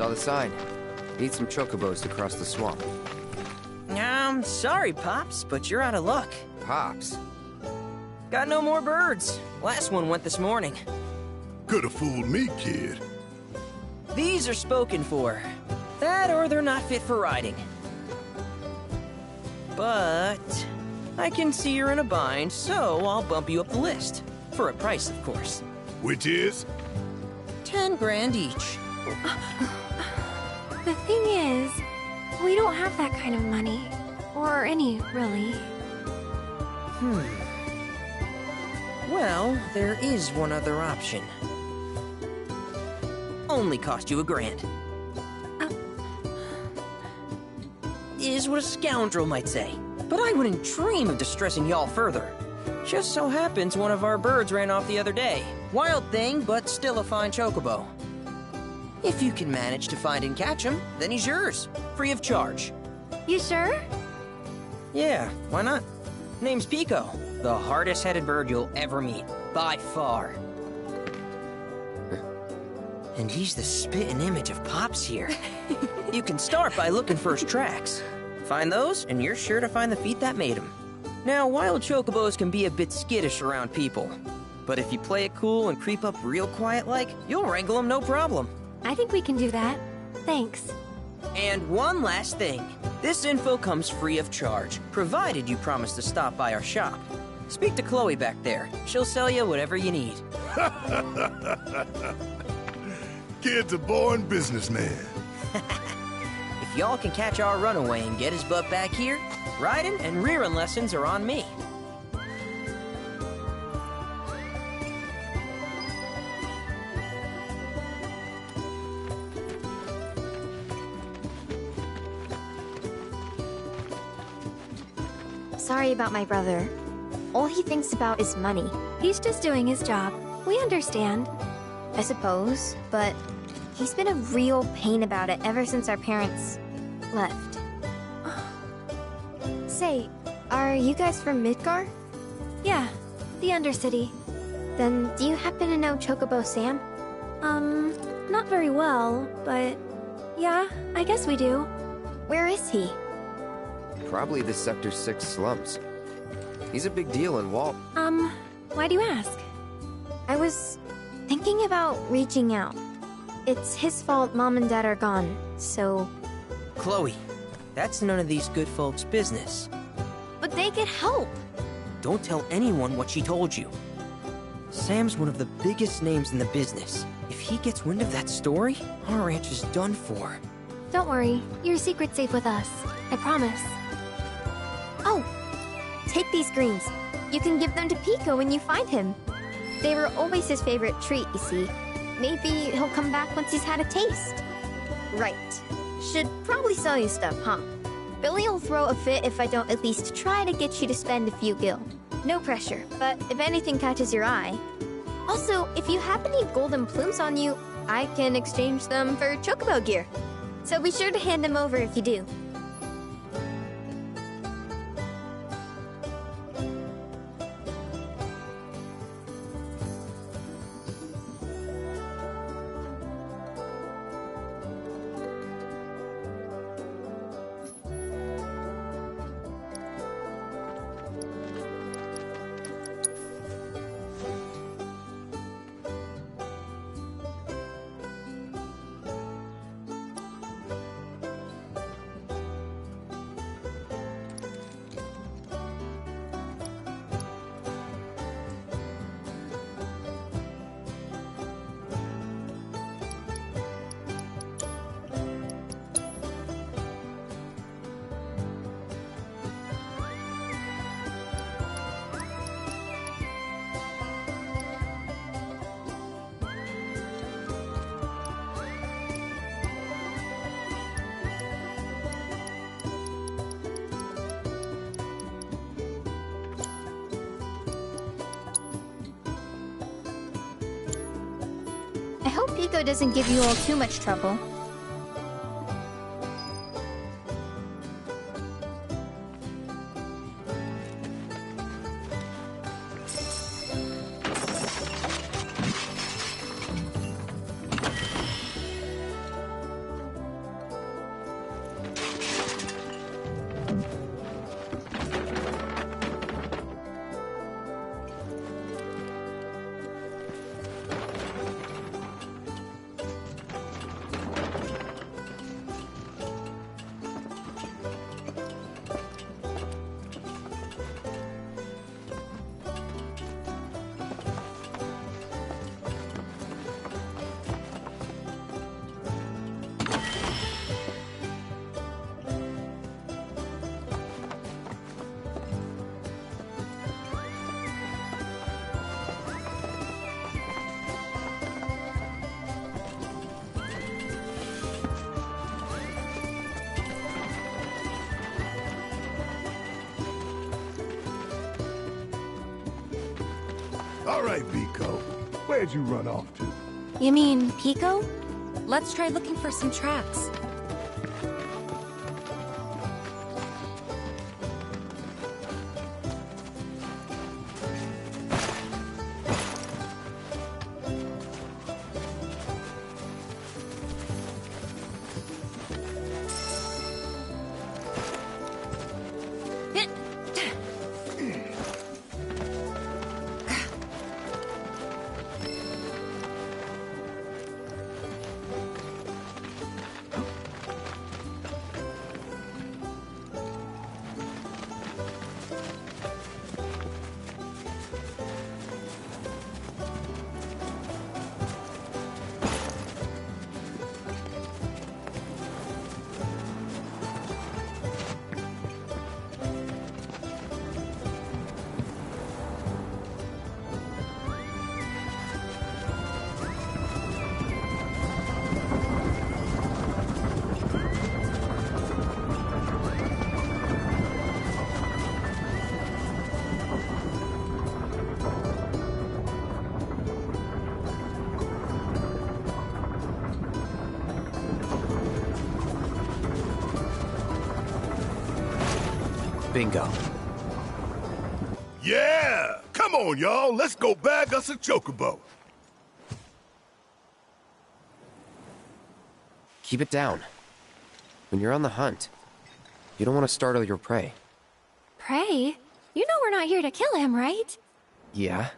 Saw the sign. Need some chocobos to cross the swamp. Sorry, Pops, but you're out of luck. Pops? Got no more birds. Last one went this morning. Could've fooled me, kid. These are spoken for. That or they're not fit for riding. But I can see you're in a bind, so I'll bump you up the list. For a price, of course. Which is? 10 grand each. The thing is, we don't have that kind of money. Or any, really. Well, there is one other option. Only cost you $1,000. Is what a scoundrel might say. But I wouldn't dream of distressing y'all further. Just so happens one of our birds ran off the other day. Wild thing, but still a fine chocobo. If you can manage to find and catch him, then he's yours. Free of charge. You sure? Yeah, why not? Name's Pico. The hardest-headed bird you'll ever meet. By far. And he's the spitting image of Pops here. You can start by looking for his tracks. Find those, and you're sure to find the feet that made him. Now, wild chocobos can be a bit skittish around people. But if you play it cool and creep up real quiet-like, you'll wrangle them no problem. I think we can do that. Thanks. And one last thing. This info comes free of charge, provided you promise to stop by our shop. Speak to Chloe back there. She'll sell you whatever you need. Kid's a born businessman. If y'all can catch our runaway and get his butt back here, riding and rearing lessons are on me. Sorry about my brother. All he thinks about is money. He's just doing his job. We understand. I suppose, but he's been a real pain about it ever since our parents left. Say, are you guys from Midgar? Yeah, the Undercity. Then do you happen to know Chocobo Sam? Not very well, but yeah, I guess we do. Where is he? Probably the Sector 6 slums. He's a big deal in Walt. Why do you ask? I was thinking about reaching out. It's his fault Mom and Dad are gone, so... Chloe, that's none of these good folks' business. But they could help. Don't tell anyone what she told you. Sam's one of the biggest names in the business. If he gets wind of that story, our ranch is done for. Don't worry, your secret's safe with us. I promise. Oh, take these greens. You can give them to Pico when you find him. They were always his favorite treat, you see. Maybe he'll come back once he's had a taste. Right. Should probably sell you stuff, huh? Billy'll throw a fit if I don't at least try to get you to spend a few gil. No pressure, but if anything catches your eye. Also, if you have any golden plumes on you, I can exchange them for chocobo gear. So be sure to hand them over if you do. I hope Pico doesn't give you all too much trouble. All right, Pico. Where'd you run off to? You mean Pico? Let's try looking for some tracks. Bingo. Yeah! Come on, y'all. Let's go bag us a chocobo. Keep it down. When you're on the hunt, you don't want to startle your prey. Prey? You know we're not here to kill him, right? Yeah?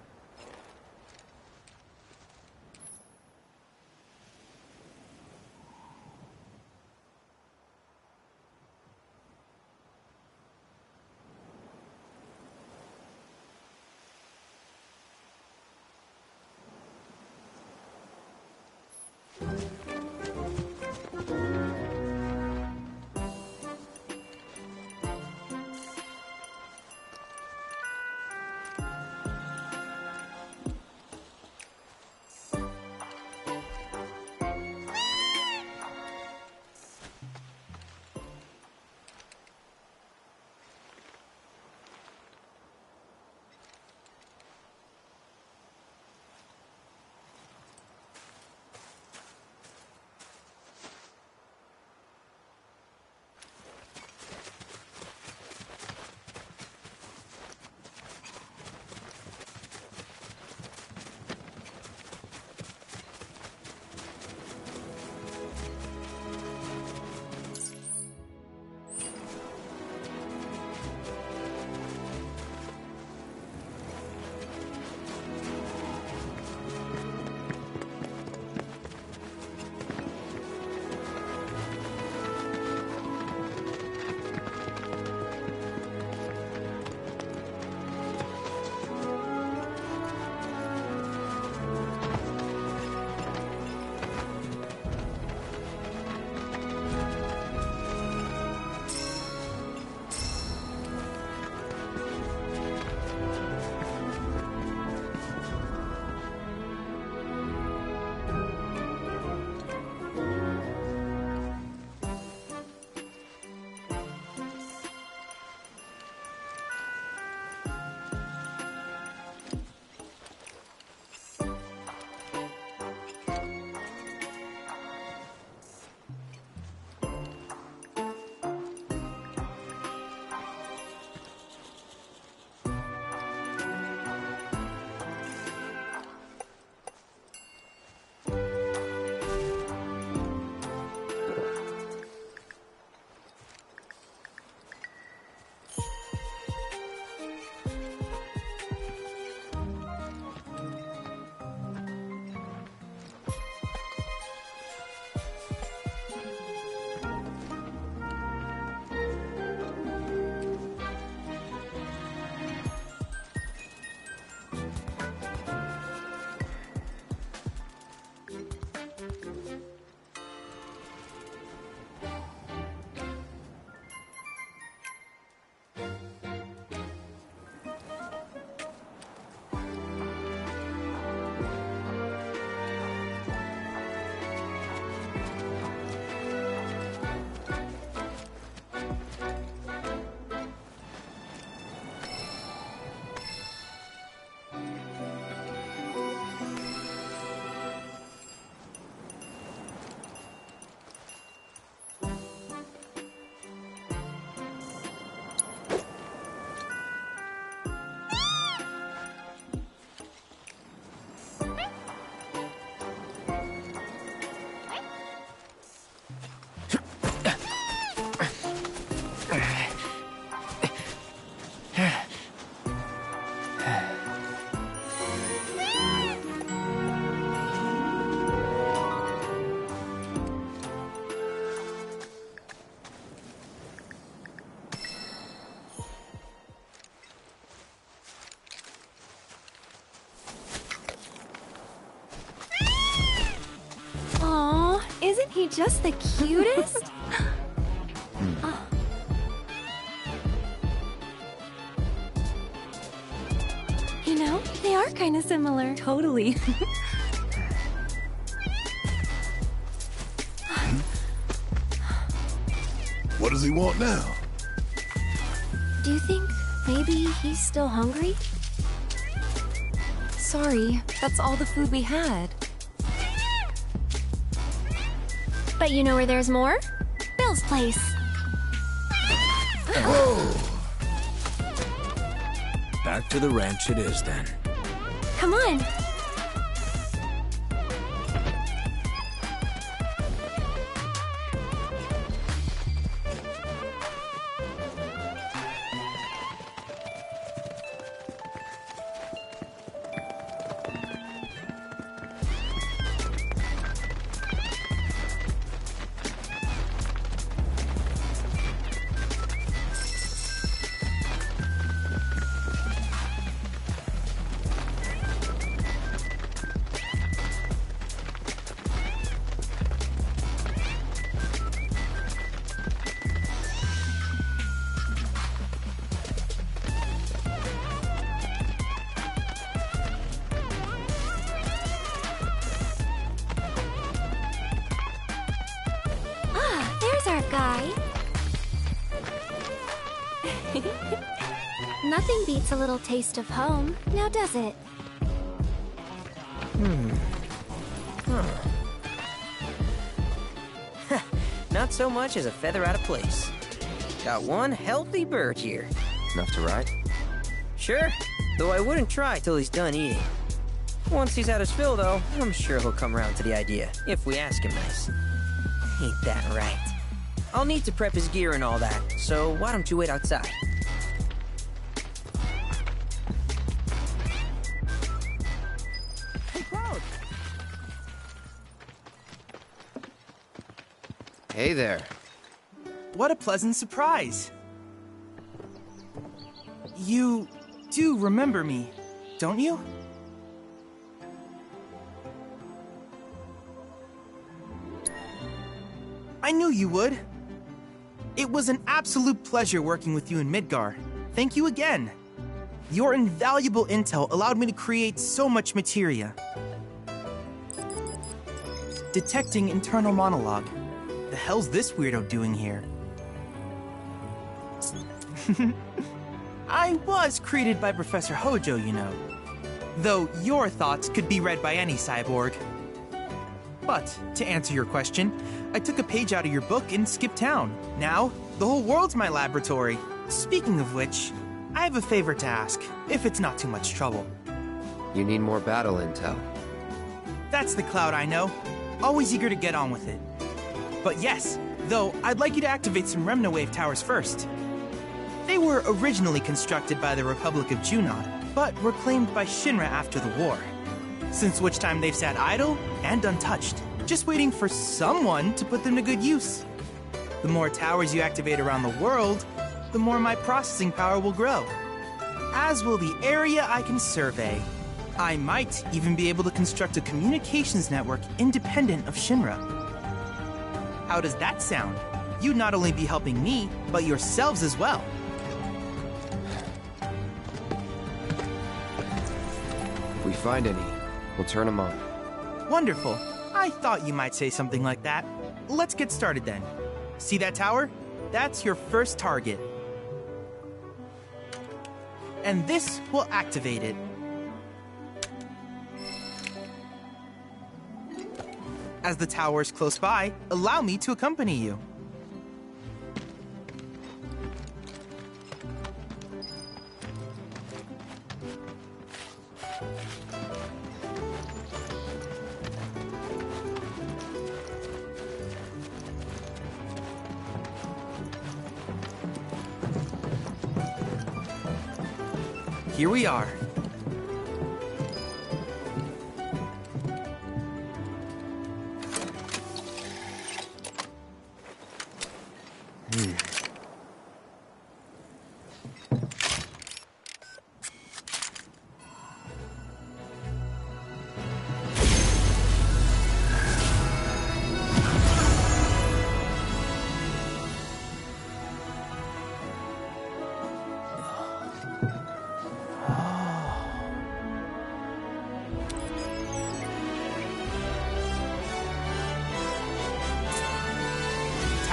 he just the cutest? You know, they are kind of similar. Totally. What does he want now? Do you think maybe he's still hungry? Sorry, that's all the food we had. But you know where there's more? Bill's place. Whoa! Back to the ranch it is then. Come on. Nothing beats a little taste of home, now does it? Not so much as a feather out of place. Got one healthy bird here. Enough to ride? Sure, though I wouldn't try till he's done eating. Once he's had his fill, though, I'm sure he'll come around to the idea, if we ask him nice. Ain't that right? I'll need to prep his gear and all that, so why don't you wait outside? Hey, Cloud! Hey there. What a pleasant surprise! You do remember me, don't you? I knew you would. It was an absolute pleasure working with you in Midgar. Thank you again. Your invaluable intel allowed me to create so much materia. Detecting internal monologue. The hell's this weirdo doing here? I was created by Professor Hojo, you know. Though your thoughts could be read by any cyborg. But, to answer your question, I took a page out of your book and skipped town. Now, the whole world's my laboratory. Speaking of which, I have a favor to ask, if it's not too much trouble. You need more battle intel. That's the Cloud I know. Always eager to get on with it. But yes, though, I'd like you to activate some Remnawave towers first. They were originally constructed by the Republic of Junon, but were claimed by Shinra after the war. Since which time they've sat idle and untouched, just waiting for someone to put them to good use. The more towers you activate around the world, the more my processing power will grow. As will the area I can survey. I might even be able to construct a communications network independent of Shinra. How does that sound? You'd not only be helping me, but yourselves as well. If we find any, we'll turn them on. Wonderful. I thought you might say something like that. Let's get started then. See that tower? That's your first target. And this will activate it. As the tower is close by, allow me to accompany you. Here we are.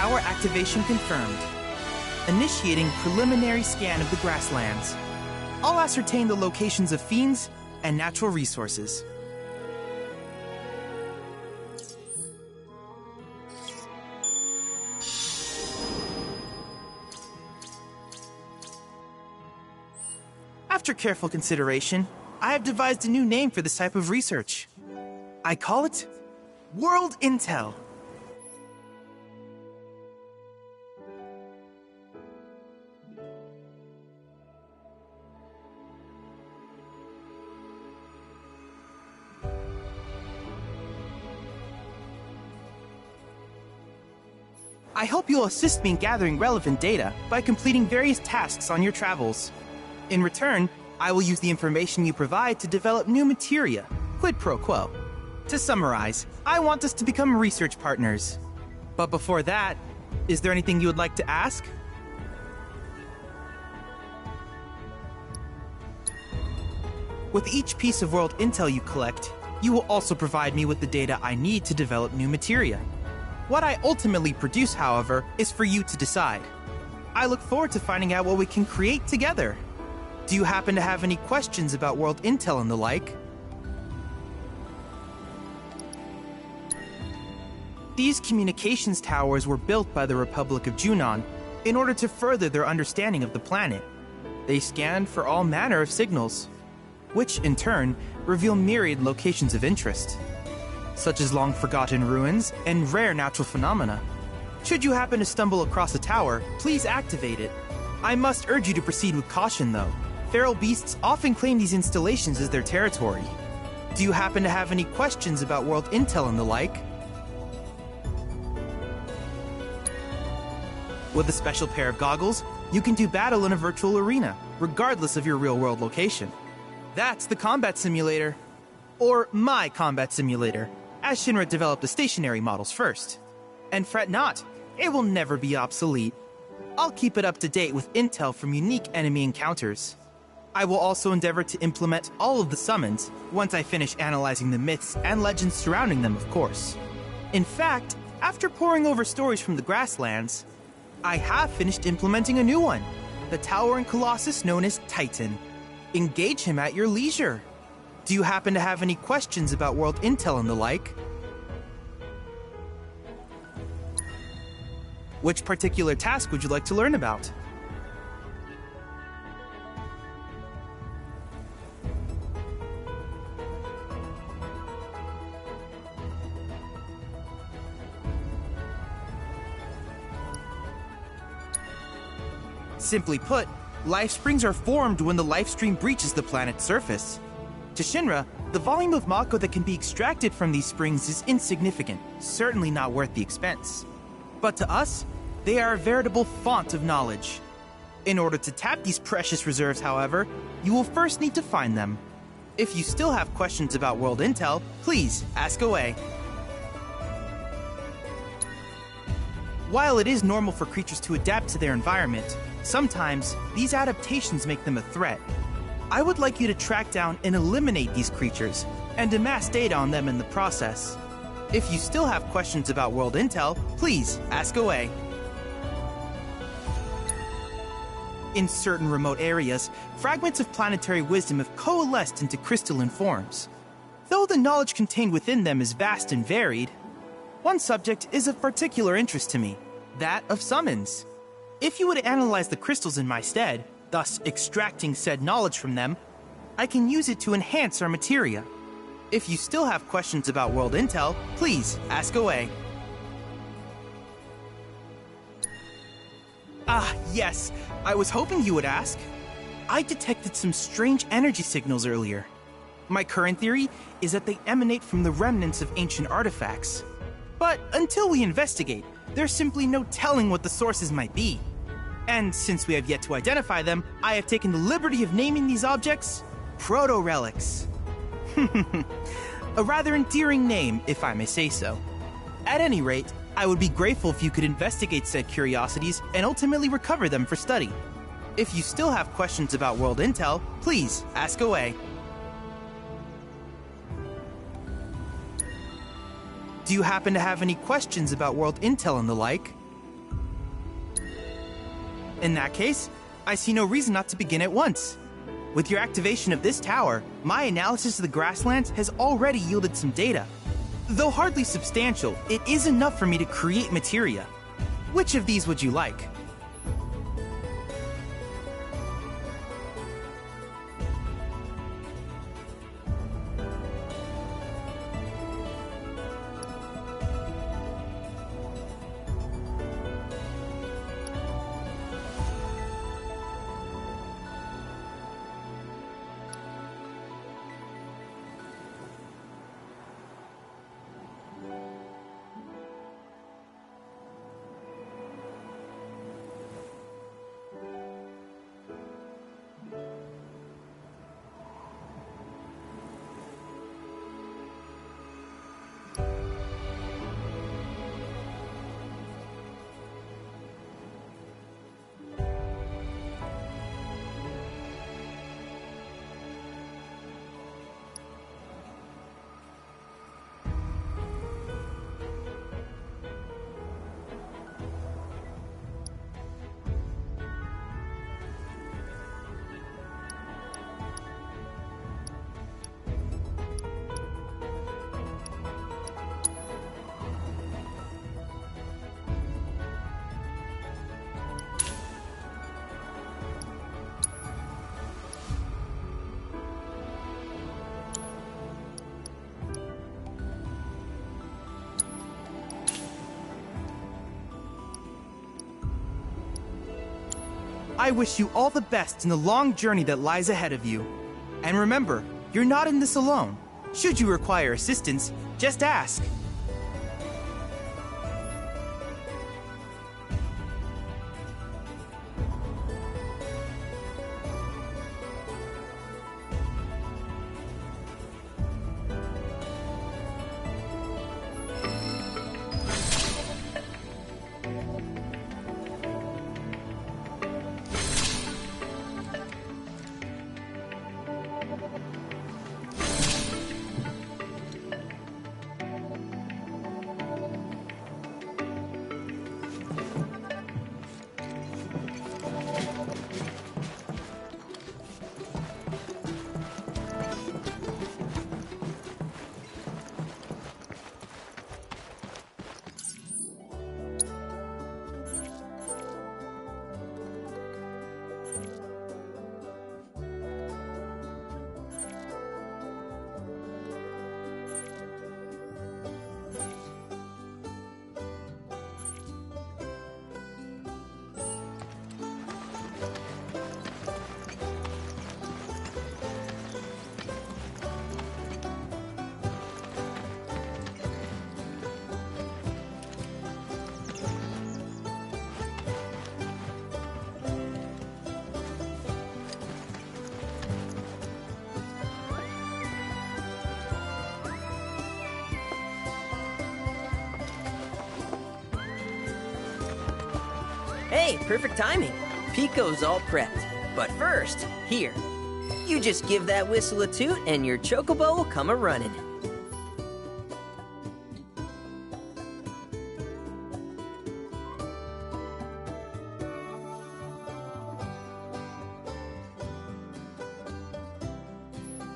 Tower activation confirmed. Initiating preliminary scan of the grasslands. I'll ascertain the locations of fiends and natural resources. After careful consideration, I have devised a new name for this type of research. I call it World Intel. I hope you'll assist me in gathering relevant data by completing various tasks on your travels. In return, I will use the information you provide to develop new materia, quid pro quo. To summarize, I want us to become research partners. But before that, is there anything you would like to ask? With each piece of world intel you collect, you will also provide me with the data I need to develop new materia. What I ultimately produce, however, is for you to decide. I look forward to finding out what we can create together. Do you happen to have any questions about world intel and the like? These communications towers were built by the Republic of Junon in order to further their understanding of the planet. They scan for all manner of signals, which in turn reveal myriad locations of interest, such as long-forgotten ruins and rare natural phenomena. Should you happen to stumble across a tower, please activate it. I must urge you to proceed with caution, though. Feral beasts often claim these installations as their territory. Do you happen to have any questions about world intel and the like? With a special pair of goggles, you can do battle in a virtual arena, regardless of your real-world location. That's the combat simulator. Or my combat simulator, as Shinra developed the stationary models first. And fret not, it will never be obsolete. I'll keep it up to date with intel from unique enemy encounters. I will also endeavor to implement all of the summons once I finish analyzing the myths and legends surrounding them, of course. In fact, after poring over stories from the grasslands, I have finished implementing a new one, the towering colossus known as Titan. Engage him at your leisure. Do you happen to have any questions about world intel and the like? Which particular task would you like to learn about? Simply put, life springs are formed when the life stream breaches the planet's surface. To Shinra, the volume of Mako that can be extracted from these springs is insignificant, certainly not worth the expense. But to us, they are a veritable font of knowledge. In order to tap these precious reserves, however, you will first need to find them. If you still have questions about world intel, please ask away. While it is normal for creatures to adapt to their environment, sometimes these adaptations make them a threat. I would like you to track down and eliminate these creatures, and amass data on them in the process. If you still have questions about world intel, please ask away. In certain remote areas, fragments of planetary wisdom have coalesced into crystalline forms. Though the knowledge contained within them is vast and varied, one subject is of particular interest to me, that of summons. If you would analyze the crystals in my stead, thus extracting said knowledge from them, I can use it to enhance our materia. If you still have questions about world intel, please ask away. Ah, yes, I was hoping you would ask. I detected some strange energy signals earlier. My current theory is that they emanate from the remnants of ancient artifacts. But until we investigate, there's simply no telling what the sources might be. And since we have yet to identify them, I have taken the liberty of naming these objects proto-relics. A rather endearing name, if I may say so. At any rate, I would be grateful if you could investigate said curiosities and ultimately recover them for study. If you still have questions about world intel, please ask away. Do you happen to have any questions about world intel and the like? In that case, I see no reason not to begin at once. With your activation of this tower, my analysis of the grasslands has already yielded some data. Though hardly substantial, it is enough for me to create materia. Which of these would you like? I wish you all the best in the long journey that lies ahead of you. And remember, you're not in this alone. Should you require assistance, just ask. Hey, perfect timing. Pico's all prepped. But first, here. You just give that whistle a toot and your chocobo will come a-running.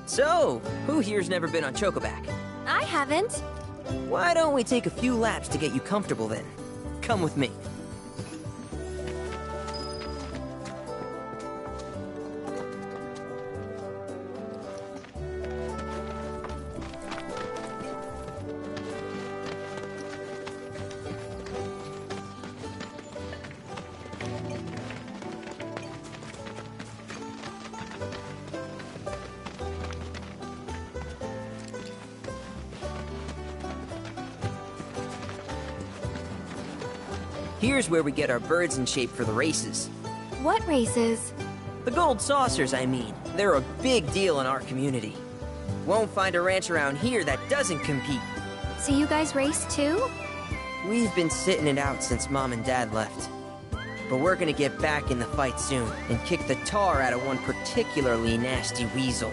So, who here's never been on Chocoback? I haven't. Why don't we take a few laps to get you comfortable then? Come with me. Here's where we get our birds in shape for the races. What races? The gold saucers, I mean. They're a big deal in our community. Won't find a ranch around here that doesn't compete. So you guys race too? We've been sitting it out since Mom and Dad left. But we're gonna get back in the fight soon and kick the tar out of one particularly nasty weasel.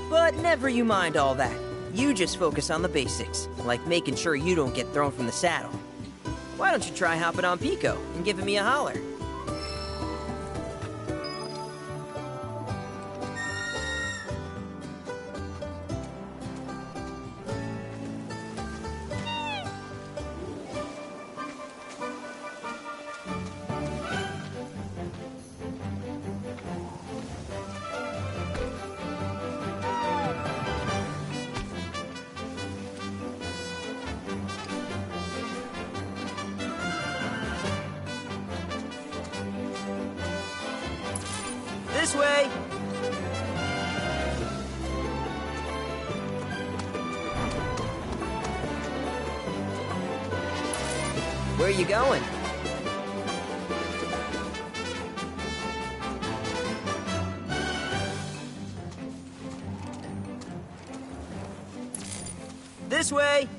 But never you mind all that. You just focus on the basics, like making sure you don't get thrown from the saddle. Why don't you try hopping on Pico and giving me a holler? This way! Where are you going? This way!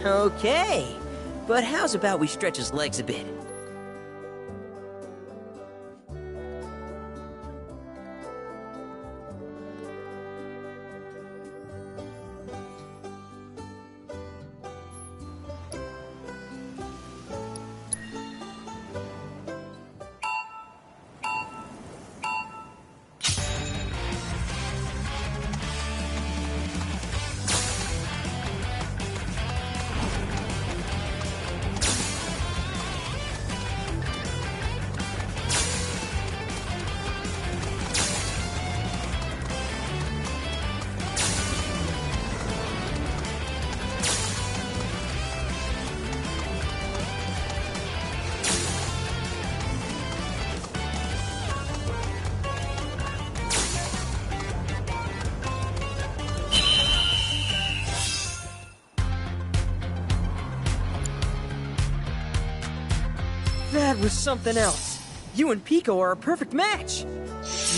Okay, but how's about we stretch his legs a bit? That was something else. You and Pico are a perfect match.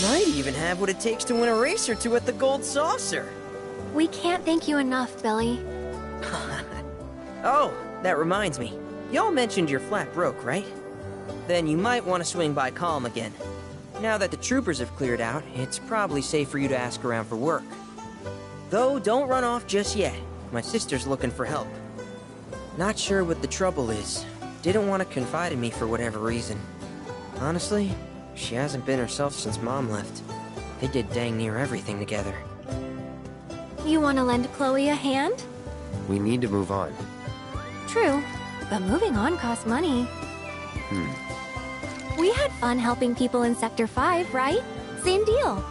Might even have what it takes to win a race or two at the Gold Saucer. We can't thank you enough, Billy. Oh, that reminds me. Y'all mentioned your flat broke, right? Then you might want to swing by Calm again. Now that the troopers have cleared out, it's probably safe for you to ask around for work. Though, don't run off just yet. My sister's looking for help. Not sure what the trouble is. Didn't want to confide in me for whatever reason. Honestly, she hasn't been herself since Mom left. They did dang near everything together. You want to lend Chloe a hand? We need to move on. True, but moving on costs money. We had fun helping people in Sector 5, right? Same deal.